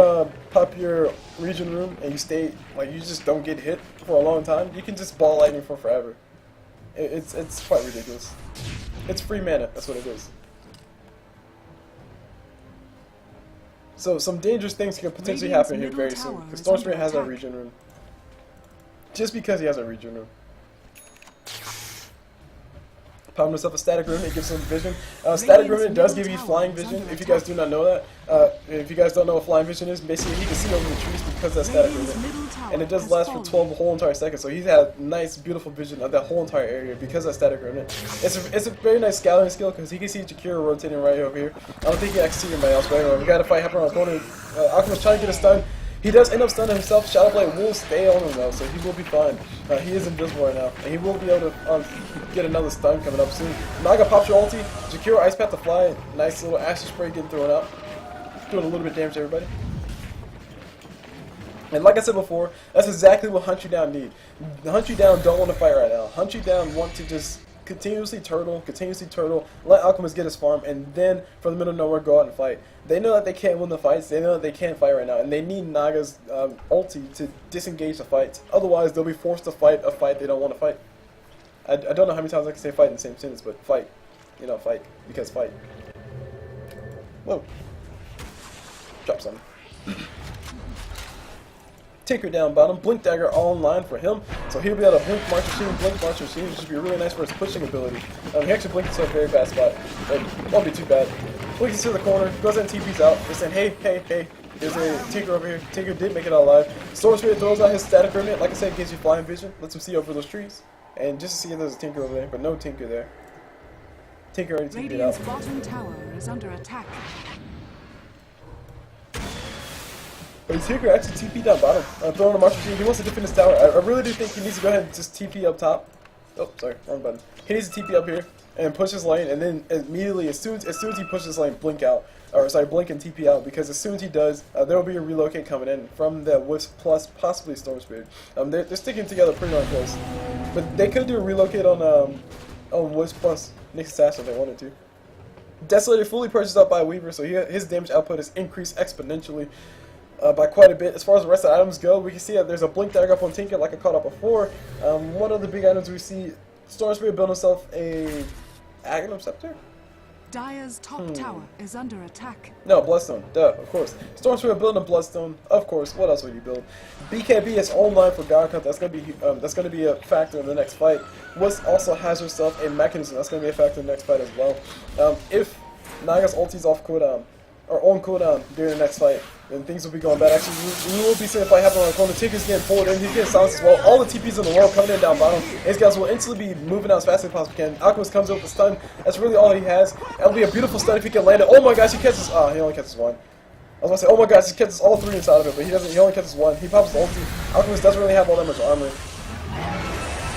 pop your Regen Rune and you stay, like, you just don't get hit for a long time, you can just ball lightning for forever. It's quite ridiculous. It's free mana, that's what it is. So some dangerous things can potentially happen here very soon, because Storm Spirit has that Regen Rune. Just because he has a Regen Rune. Popping himself a Static Remnant, gives him vision. Static Remnant does give you flying vision, if you guys do not know that. If you guys don't know what flying vision is, basically he can see over the trees because of that Static Remnant. And it does last for 12 whole entire seconds, so he's had nice, beautiful vision of that whole entire area because of that Static Remnant. It's a very nice scouting skill because he can see Jakira rotating right over here. I don't think he can see anybody else, but anyway, we got a fight happening on our opponent. Alchemist trying to get a stun. He does end up stunning himself. Shadow Blade will stay on him though, so he will be fine. He is invisible right now, and he will be able to get another stun coming up soon. Naga pops your ulti. Jakiro Ice Path to fly. Nice little acid spray getting thrown out. Doing a little bit of damage to everybody. And like I said before, that's exactly what HuntYouDown need. The HuntYouDown don't want to fight right now. HuntYouDown want to just continuously turtle, let Alchemist get his farm, and then from the middle of nowhere go out and fight. They know that they can't win the fights, they know that they can't fight right now, and they need Naga's ulti to disengage the fights. Otherwise, they'll be forced to fight a fight they don't want to fight. I don't know how many times I can say fight in the same sentence, but fight. You know, fight. Because fight. Whoa. Drop something. Tinker down bottom, Blink Dagger all in line for him, so he'll be able to Blink March Machine, which should be really nice for his pushing ability. He actually blinks to a very bad spot, but won't be too bad. Blinks to the corner, goes and TP's out, they're saying, hey, there's a Tinker over here. Tinker did make it out alive. Storm Spirit throws out his Static Remnant, like I said, gives you flying vision, lets him see over those trees, and just to see if there's a Tinker over there, but no Tinker there. Tinker already TP'd out. Radiant's bottom tower is under attack. But his Tinker actually TP down bottom, throwing a March Machine. He wants to defend his tower. I really do think he needs to go ahead and just TP up top. Oh, sorry, wrong button. He needs to TP up here and push his lane, and then immediately, as soon as he pushes his lane, blink out. Or sorry, blink and TP out, because as soon as he does, there will be a relocate coming in from the Wisp plus possibly Storm Spirit. They're sticking together pretty darn close. But they could do a relocate on Wisp plus Nick Assassin if they wanted to. Desolator fully purchased up by Weaver, so his damage output is increased exponentially. By quite a bit. As far as the rest of the items go, we can see that there's a Blink Dagger up on Tinker like I caught up before. One of the big items we see, Storm Spirit build himself a Aghanim Scepter? Dire's top tower is under attack. No, Bloodstone, duh, of course. Storm Spirit building a Bloodstone, of course. What else would you build? BKB is online for God Cut. That's gonna be a factor in the next fight. Wisp also has herself a mechanism. That's gonna be a factor in the next fight as well. If Naga's ulti's off cooldown, or on cooldown during the next fight, and things will be going bad. Actually, you will be seeing a fight happen on the corner. Tinker's getting pulled in, he's getting silenced as well. All the TPs in the world coming in down bottom. These guys will instantly be moving out as fast as they possibly can. Alchemist comes up with a stun. That's really all he has. That'll be a beautiful stun if he can land it. Oh my gosh, he catches. He only catches one. I was gonna say, oh my gosh, he catches all three inside of it, but he doesn't. He only catches one. He pops the ulti. Alchemist doesn't really have all that much armor.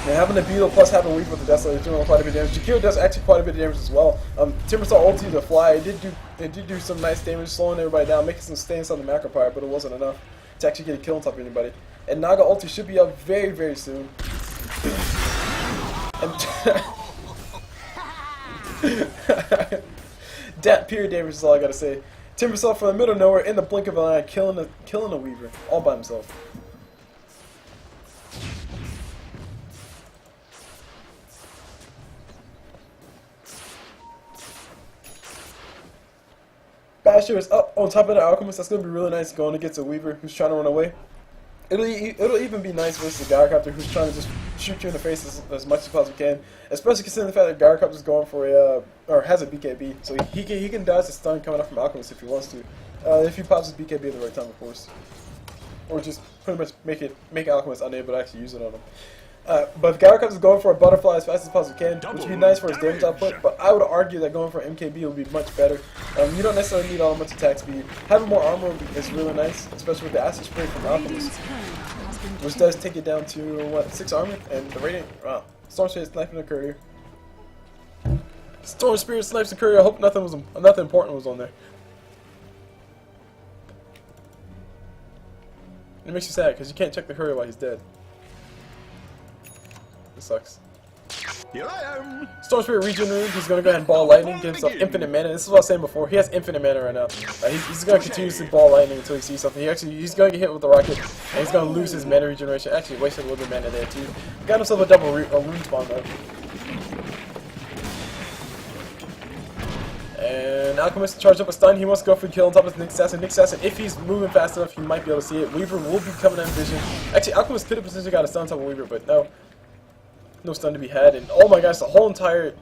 And having the beetle plus having weave with the Desolate is doing quite a bit of damage. Jakiro does actually quite a bit of damage as well. Timbersaw ulti to fly. It did do some nice damage, slowing everybody down, making some stains on the macro power, but it wasn't enough to actually get a kill on top of anybody. And Naga ulti should be up very, very soon. That pure damage is all I gotta say. Timbersaw from the middle of nowhere in the blink of an eye, killing a Weaver all by himself. Basher is up on top of the Alchemist. That's going to be really nice going against a Weaver who's trying to run away. It'll even be nice versus a Gyrocopter who's trying to just shoot you in the face as much as possibly can. Especially considering the fact that Gyrocopter's going for a, or has a BKB. So he can dodge the stun coming up from Alchemist if he wants to. If he pops his BKB at the right time, of course. Or just pretty much make Alchemist unable to actually use it on him. But if Gyrocopter is going for a butterfly as fast as possibly can, which would be nice for his damage output, but I would argue that going for MKB would be much better. You don't necessarily need all that much attack speed. Having more armor is really nice, especially with the acid spray from Alchemist, which does take it down to, what, 6 armor? And the Radiant, wow. Storm Spirit sniping the courier. Storm Spirit snipes the courier. I hope nothing important was on there. It makes you sad, because you can't check the courier while he's dead. It sucks. Here I am. Storm Spirit regenerated. He's gonna go ahead and ball lightning, get himself infinite mana. This is what I was saying before. He has infinite mana right now. He's gonna continuously ball lightning until he sees something. He's gonna get hit with the rocket, and he's gonna lose his mana regeneration. Actually, wasted a little bit of mana there too. Got himself a double rune spawn though. And Alchemist charged up a stun. He wants to go for the kill on top of Nick Assassin. Nick Assassin, if he's moving fast enough, he might be able to see it. Weaver will be coming in vision. Actually, Alchemist could have potentially got a stun on top of Weaver, but no. No stun to be had, and oh my gosh, the whole entire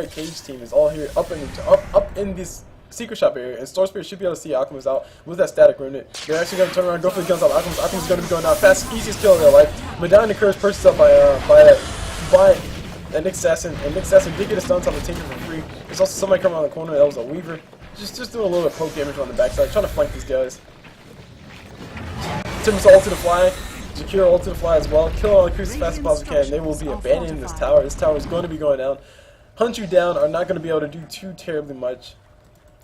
cage team is all here up in this secret shop area, and Storm Spirit should be able to see Alchemist out with that static rune. They're actually going to turn around and go for the guns out. Alchemist is going to be going down fast, easiest kill of their life. Medallion occurs purchased up by Nick Assassin, and Nick Assassin did get a stun on the Tinker for free. There's also somebody coming around the corner that was a Weaver, just doing a little bit of poke damage on the backside, trying to flank these guys. Timber's ult to the fly. Jakiro ult to the fly as well. Kill all the creeps as fast as possible can. They will be abandoning this tower. This tower is going to be going down. HuntYouDown are not going to be able to do too terribly much,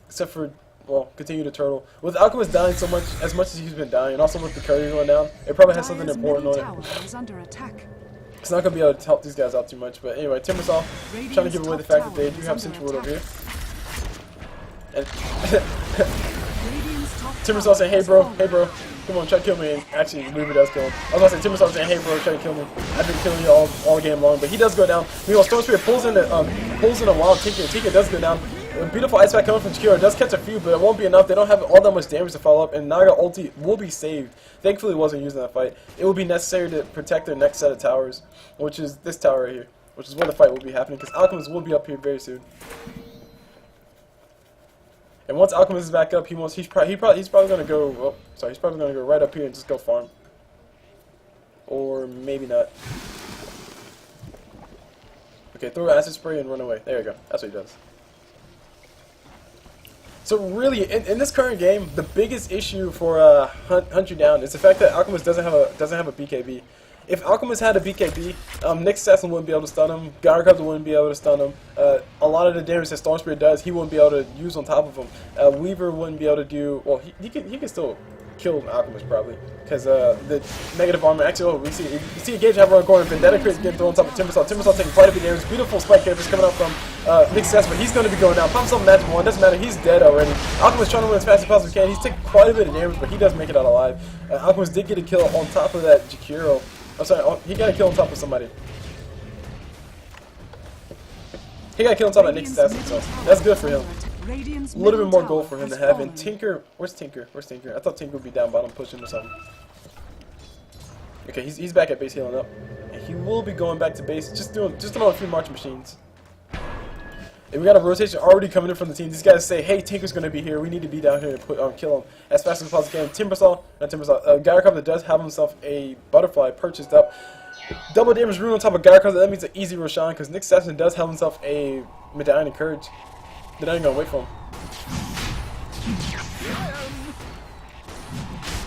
except for, well, continue to turtle. With Alchemist dying as much as he's been dying, and also with the courier going down, it probably has something important on it. It's not going to be able to help these guys out too much. But anyway, Timbersaw trying to give away the fact that they do have Central Wood over here. And Timbersaw saying, hey bro, come on, try to kill me, and actually Weaver does kill him. I was about to say, Timbersaw saying, hey bro, try to kill me. I've been killing you all game long, but he does go down. Meanwhile, Storm Spirit pulls in a wild Tinker. Tinker does go down. A beautiful ice pack coming from Chibiusa does catch a few, but it won't be enough. They don't have all that much damage to follow up, and Naga ulti will be saved. Thankfully, it wasn't used in that fight. It will be necessary to protect their next set of towers, which is this tower right here, which is where the fight will be happening, because Alchemist will be up here very soon. And once Alchemist is back up, he's probably gonna go. Oh, sorry, he's probably gonna go right up here and just go farm, or maybe not. Okay, throw acid spray and run away. There you go. That's what he does. So really, in this current game, the biggest issue for HuntYouDown is the fact that Alchemist doesn't have a BKB. If Alchemist had a BKB, Nick Assassin wouldn't be able to stun him, Gyrocopter wouldn't be able to stun him, a lot of the damage that Storm Spirit does, he wouldn't be able to use on top of him. Weaver wouldn't be able to do, well, he can still kill Alchemist probably, because the negative armor, actually, you see a Gage have around the corner, Vendetta Crit getting thrown on top of Timbersaw. Timbersaw taking quite a bit of damage, beautiful spike damage coming up from Nick Assassin, but he's going to be going down. Pops up magic one, doesn't matter, he's dead already. Alchemist trying to win as fast as possibly can, he's taking quite a bit of damage, but he does make it out alive. Alchemist did get a kill on top of that Jakiro. I'm sorry, he got a kill on top of somebody. He got a kill on top of Nick Assassin, so that's good for him. A little bit more gold for him to have. And Tinker, where's Tinker? Where's Tinker? I thought Tinker would be down bottom pushing or something. Okay, he's back at base healing up. And he will be going back to base, just doing a few marching machines. And we got a rotation already coming in from the team. These guys say, hey, Tinker's going to be here. We need to be down here and kill him as fast as possible. Gyrocops does have himself a butterfly purchased up. Double damage rune on top of Gyrocops. That means an easy Roshan because Nick Saxon does have himself a Medallion of Courage. They're not even going to wait for him.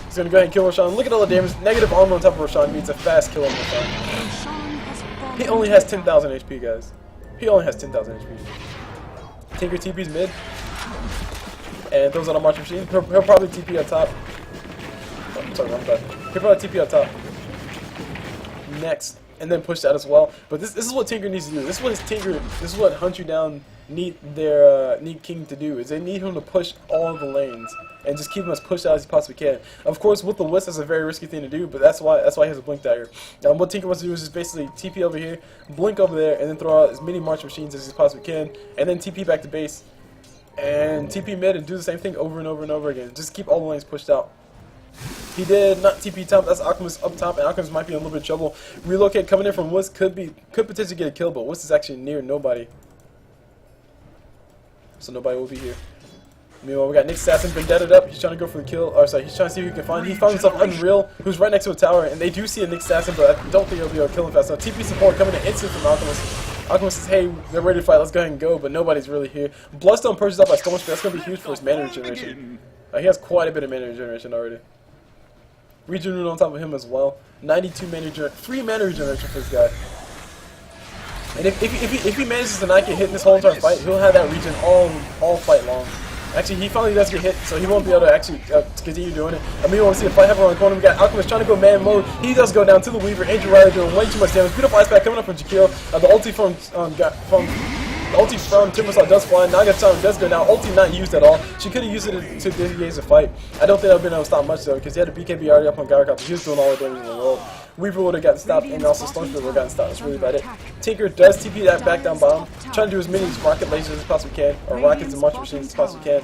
He's going to go ahead and kill Roshan. Look at all the damage. Negative armor on top of Roshan means a fast kill on Roshan. He only has 10,000 HP, guys. He only has 10,000 HP. Tinker TP's mid. And throws out a March Machine. He'll probably TP up top. Oh, sorry, wrong button. He'll probably TP up top. Next. And then push that as well. But this is what Tinker needs to do. This is what HuntYouDown need King to do. Is they need him to push all the lanes. And just keep him as pushed out as he possibly can. Of course, with the Wisp, that's a very risky thing to do, but that's why he has a Blink Dagger. What Tinker wants to do is just basically TP over here, Blink over there, and then throw out as many March Machines as he possibly can, and then TP back to base, and TP mid, and do the same thing over and over and over again. Just keep all the lanes pushed out. He did not TP top. That's Alchemist up top, and Alchemist might be in a little bit of trouble. Relocate coming in from Wisp could potentially get a kill, but Wisp is actually near nobody, so nobody will be here. Meanwhile, we got Nick Saxon vendetted up. He's trying to go for the kill. Or sorry, he's trying to see who he can find. He found himself Unreal, who's right next to a tower, and they do see a Nick Saxon, but I don't think he'll be able to kill him fast enough. TP support coming in instant from Alchemist. Alchemist says, hey, they're ready to fight. Let's go ahead and go, but nobody's really here. Bloodstone purchased up by Storm Spear. That's going to be huge for his mana regeneration. He has quite a bit of mana regeneration already. Regen Rune on top of him as well. 92 mana regeneration. 3 mana regeneration for this guy. And if he manages to not get hit in this whole entire fight, he'll have that regen all fight long. Actually, he finally does get hit, so he won't be able to actually continue doing it. I mean, we want to see a fight happen around the corner. We got Alchemist trying to go man mode. He does go down to the Weaver. Andrew Riley doing way too much damage. Beautiful Ice Pack coming up from Jakiro. The ulti from Timbersaw does fly. Nagatama does go down. Ulti not used at all. She could have used it to disengage the fight. I don't think that would have been able to stop much though, because he had a BKB already up on Gyrocops. He was doing all the damage in the world. Weaver would have gotten stopped, and also Stormspear would have gotten stopped. That's really about it. Tinker does TP that back down bottom, trying to do as many rocket lasers as possibly can, or rockets and March Machines as possibly can.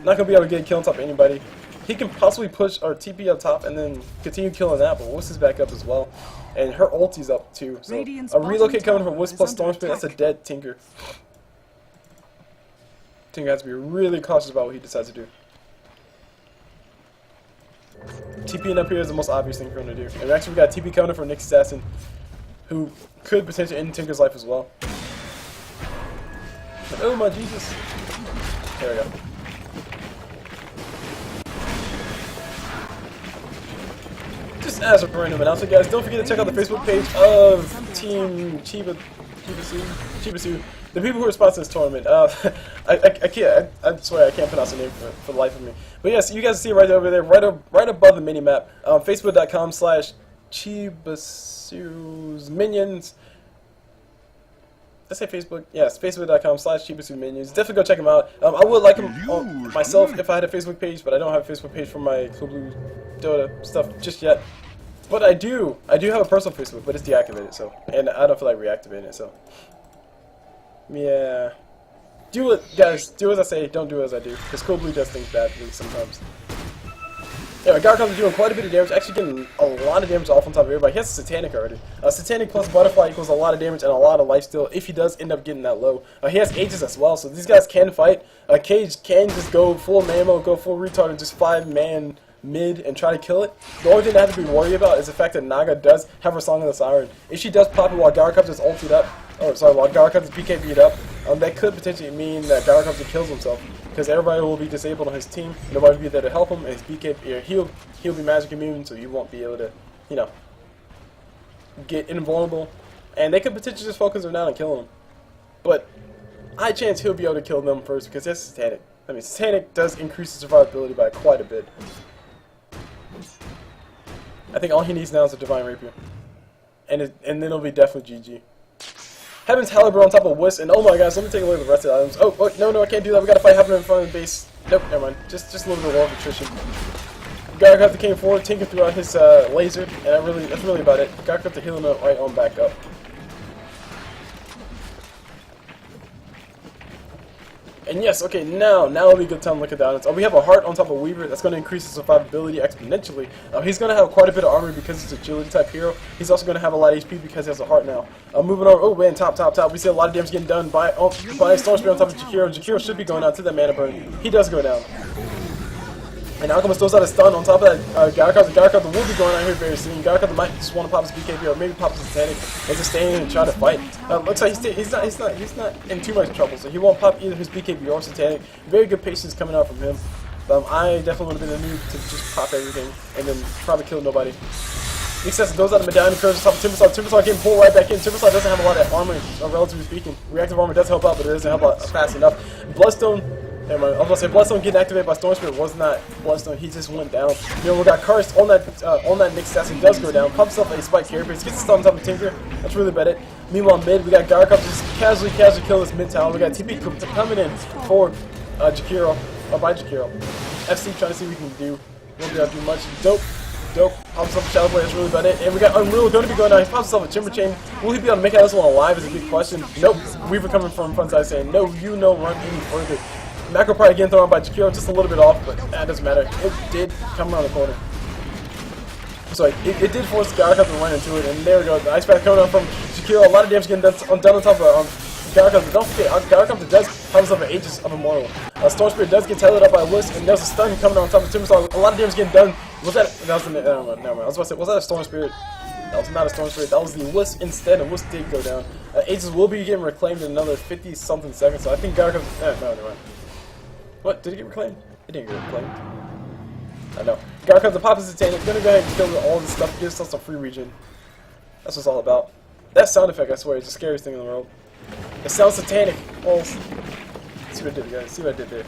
Not gonna be able to get a kill on top of anybody. He can possibly push or TP up top and then continue killing that, but Wisp is back up as well, and her ulti's up too. So a relocate coming from Wisp plus Stormspear. That's a dead Tinker. Tinker has to be really cautious about what he decides to do. TPing up here is the most obvious thing for him to do. And actually we got TP coming in from Nick Saxon, who could potentially end Tinker's life as well. Oh my Jesus. There we go. Just as a random announcement, guys, don't forget to check out the Facebook page of Team Chibusa. The people who are sponsoring this tournament. I swear I can't pronounce the name for the life of me. But yes, you guys see it right over there, right above the mini map. Facebook.com/Chibusu's Minions. Did I say Facebook? Yes, Facebook.com/Chibusu Minions. Definitely go check them out. I would like them myself if I had a Facebook page, but I don't have a Facebook page for my CulBlu DotA stuff just yet. But I do have a personal Facebook, but it's deactivated, so, and I don't feel like reactivating it, so. Yeah. Do it, guys. Do as I say, don't do as I do. Because CulBlu does things badly sometimes. Anyway, Gyrocops is doing quite a bit of damage, actually getting a lot of damage off on top of everybody. He has Satanic already. Satanic plus Butterfly equals a lot of damage and a lot of lifesteal if he does end up getting that low. He has Aegis as well, so these guys can fight. Cage can just go full Mammo, go full retard, and just 5-man mid and try to kill it. The only thing I have to be worried about is the fact that Naga does have her Song of the Siren. If she does pop it while Gyrocops is ulted up, while Gyrocops is BKB'd up, that could potentially mean that Gyrocops kills himself, because everybody will be disabled on his team, nobody will be there to help him, and his BKB, he'll be magic immune, so you won't be able to, you know, get invulnerable, and they could potentially just focus him down and kill him. But high chance he'll be able to kill them first, because that's Satanic. I mean, Satanic does increase his survivability by quite a bit. I think all he needs now is a Divine Rapier, and then it'll be definitely GG. Heaven's Halibur on top of Wisp, and oh my gosh, let me take a look at the rest of the items. Oh, no, I can't do that. We gotta fight happening in front of the base. Nope, never mind. Just a little bit more of attrition. Gyrocops came forward, Tinker threw out his laser, and that's really about it. Gyrocops to healing up right on back up. And yes, okay, now will be a good time to look at that. We have a heart on top of Weaver. That's going to increase his survivability exponentially. He's going to have quite a bit of armor because he's a agility type hero. He's also going to have a lot of HP because he has a heart now. Moving over, oh man, top. We see a lot of damage getting done by Storm Spirit on top of Jakiro. Jakiro should be going down to that mana burn. He does go down. And Alchemist throws out a stun on top of that Gyrocarptor will be going out here very soon. Gyrocarptor might just want to pop his BKB or maybe pop his Satanic and just stay in and try to fight. Looks like he's not in too much trouble, so he won't pop either his BKB or Satanic. Very good patience coming out from him. I definitely would have been in the mood to just pop everything and then probably kill nobody. Excess goes out of Medallion, curves on top of Timbersaw. Timbersaw getting pulled right back in. Timbersaw doesn't have a lot of armor, relatively speaking. Reactive armor does help out, but it doesn't help out fast enough. Bloodstone. I was about to say Bloodstone getting activated by Storm Spirit was not Bloodstone. He just went down. You know, we got cursed on that Nick Sassy does go down. Pops up a spike carapace, gets the stun on top of Tinker. That's really bad. Meanwhile, mid we got Gyrocarptor just casually kill this mid tower. We got TP coming in for Jakiro by Jakiro. FC trying to see what we can do. Won't be able to do much. Dope. Pops up a Shadow Blade, that's really about it. And we got Unreal going to be going down. He pops himself a Timber Chain. Will he be able to make out this one alive is a big question. Nope. Weaver coming from front side saying, no, you no run any further. Macro probably getting thrown by Jakiro, just a little bit off, but that doesn't matter. It did come around the corner. So it did force Gyrocarptor to run into it, and there we go. The Ice Path coming down from Jakiro. A lot of damage getting done on top of Gyrocarptor. Don't forget, Gyrocarptor does have himself an Aegis of Immortal. Storm Spirit does get tethered up by Wisp, and there's a stun coming on top of Timbersaw. A lot of damage getting done. Was that was never mind. I was about to say, was that a Storm Spirit? That was not a Storm Spirit. That was the Wisp instead, and Wisp did go down. Aegis will be getting reclaimed in another 50-something seconds, so I think Gyrocarptor... no, never mind. What? Did it get reclaimed? It didn't get reclaimed. I know. Gyrocarptor pops his Satanic. Gonna go ahead and kill all this stuff. Gives us some free regen. That's what it's all about. That sound effect, I swear, is the scariest thing in the world. It sounds Satanic. Oh, see what I did, guys. See what I did there.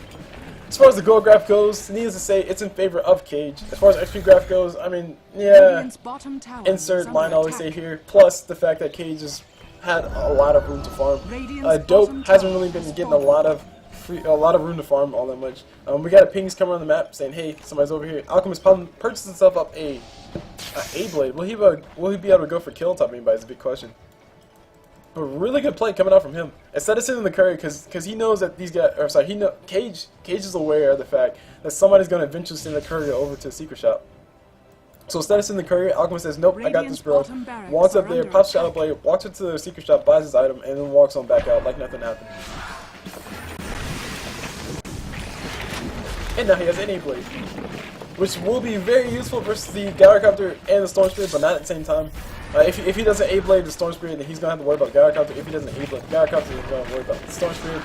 As far as the gold graph goes, needless to say, it's in favor of Cage. As far as XP graph goes, I mean, yeah. Insert line I always say here. Plus the fact that Cage has had a lot of room to farm. Dope hasn't really been getting a lot of room to farm all that much. We got a pings coming on the map saying, hey, somebody's over here. Alchemist purchased himself up a blade. Will he be able to go for kill top anybody is a big question. But really good play coming out from him. Instead of sitting in the courier, because he knows that these guys, or sorry, Cage is aware of the fact that somebody's going to eventually send the courier over to the secret shop. So instead of sending the courier, Alchemist says, nope, I got this bro. Walks up there, pops Shadow Blade, walks into the secret shop, buys his item, and then walks on back out like nothing happened. And now he has any blade, which will be very useful versus the Gyrocarptor and the Storm Spirit, but not at the same time. If he doesn't A-Blade the Storm Spirit, then he's going to have to worry about Gyrocarptor. If he doesn't A-Blade the Gyrocarptor, he's going to worry about the Storm Spirit.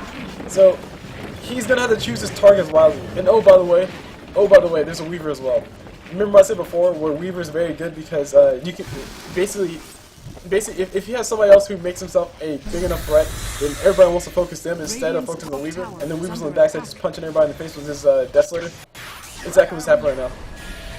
So he's going to have to choose his targets wisely. And oh, by the way, there's a Weaver as well. Remember what I said before, where Weaver is very good because you can basically, if he has somebody else who makes himself a big enough threat, then everybody wants to focus them instead of focusing on the Weaver, and then Weaver's on the backside just punching everybody in the face with his Desolator. Exactly what's happening right now.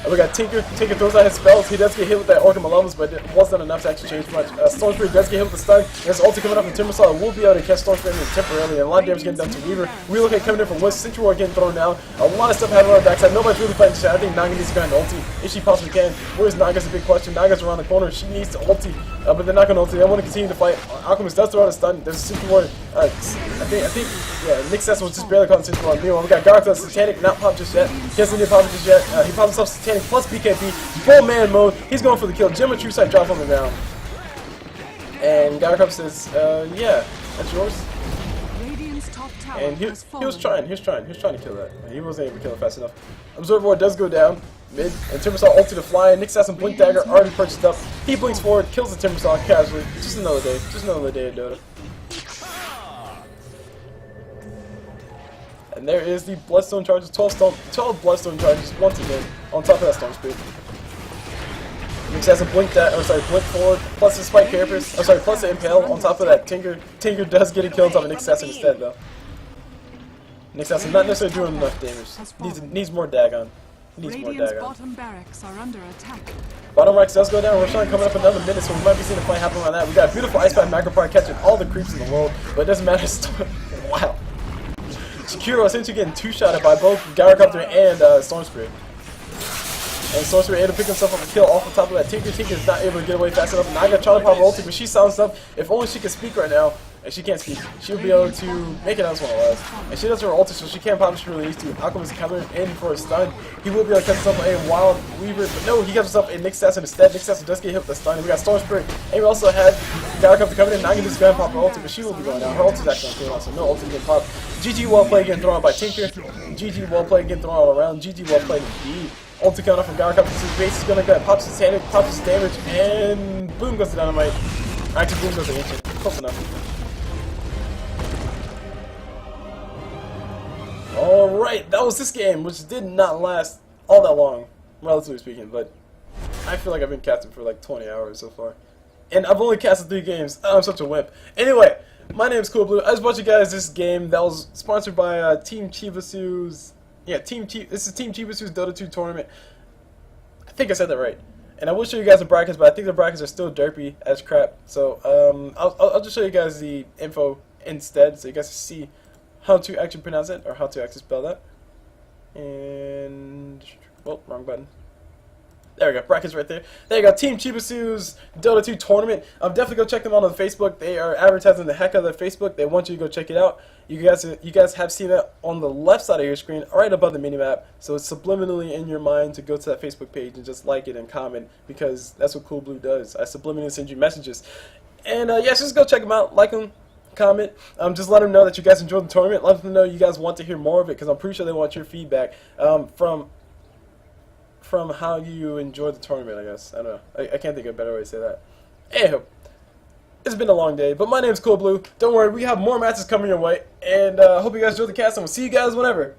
We got Tinker. Tinker throws out his spells. He does get hit with that Orca Malomus, but it wasn't enough to actually change much. Storm Spirit does get hit with the stun. There's ulti coming up from Timbersaw. Will be able to catch Storm Spirit temporarily, and a lot of damage getting done to Weaver. Relocate coming in from Wisp. Sentry getting thrown down. A lot of stuff happening on the backside. Nobody's really fighting shit. I think Naga needs to go ahead and ulti if she possibly can. Where's Naga's a big question. Naga's around the corner. She needs to ulti, but they're not going to ulti. They want to continue to fight. Alchemist does throw out a stun. There's a Sentry Ward. I think, Nick Sess was just barely caught in Sentry Ward. Meanwhile, we got Gyrocarptor Satanic not popped just yet. He hasn't even popped just yet. He popped himself Satanic plus BKB. Full man mode. He's going for the kill. Gemma True Sight drops on the ground. And Gyrocarptor says, yeah, that's yours. And he was trying to kill that. He wasn't able to kill it fast enough. Absorber Ward does go down mid, and Timbersaw ulti to fly. Nick has some Blink Dagger already purchased up. He blinks forward, kills the Timbersaw casually. Just another day of Dota. And there is the Bloodstone charges, 12 Bloodstone charges once again on top of that Storm Spirit. Nick has a blink forward, plus the Spike Carapace, plus the Impale on top of that Tinker. Tinker does get a kill on top of Nick Sasson instead though. Nick Sasson not necessarily doing enough damage. Needs more Dagon. Bottom barracks are under attack. Bottom ranks does go down. Roshan coming up another minute, so we might be seeing a fight happen around that. We got a beautiful Ice Path Macro Park catching all the creeps in the world, but it doesn't matter. Wow. Chibiusa essentially getting two-shotted by both Gyrocarptor and Storm Spirit. And Sorcerer able to pick himself up a kill off the top of that. Tinker is not able to get away fast enough. Naga trying to pop her ulti, but she sounds up. If only she could speak right now. And she can't speak. She would be able to make it as one last. And she does her ulti, so she can't pop if she really needs to. Alchemist coming in for a stun. He will be able to catch himself a Wild Weaver, but no, he catches himself a Nick Assassin instead. Nick Assassin does get hit with a stun. And we got Storm Spirit. And we also had Gyarados coming in. Naga just going to pop her ulti, but she will be going down. Her ulti is actually going on, so no ulti getting popped. GG well played getting thrown out by Tinker. GG well played getting thrown all around. GG well played indeed. Ulti coming off from Gyarados. His base is going to go. Pops his hand, pops his damage, and boom goes the dynamite. Actually, boom goes the ancient. Close enough. Alright, that was this game, which did not last all that long, relatively speaking, but I feel like I've been casting for like 20 hours so far. And I've only casted 3 games. I'm such a wimp. Anyway, my name is CulBlu. I just brought you guys this game that was sponsored by Team Chibusa's... Yeah, this is Team Chibusa's Dota 2 tournament. I think I said that right. And I will show you guys the brackets, but I think the brackets are still derpy as crap. So, I'll just show you guys the info instead, so you guys can see how to actually pronounce it, or how to actually spell that. And, well, wrong button. There we go, brackets right there. There you go, Team Chibusa's Dota 2 tournament. Definitely go check them out on Facebook. They are advertising the heck out of their Facebook. They want you to go check it out. You guys have seen it on the left side of your screen, right above the minimap. So it's subliminally in your mind to go to that Facebook page and just like it and comment, because that's what CulBlu does. I subliminally send you messages. And yeah, just go check them out, like them, comment. Just let them know that you guys enjoyed the tournament. Let them know you guys want to hear more of it, because I'm pretty sure they want your feedback from how you enjoyed the tournament, I guess. I don't know. I can't think of a better way to say that. Anywho, it's been a long day, but my name's CulBlu. Don't worry, we have more matches coming your way, and hope you guys enjoyed the cast, and we'll see you guys whenever.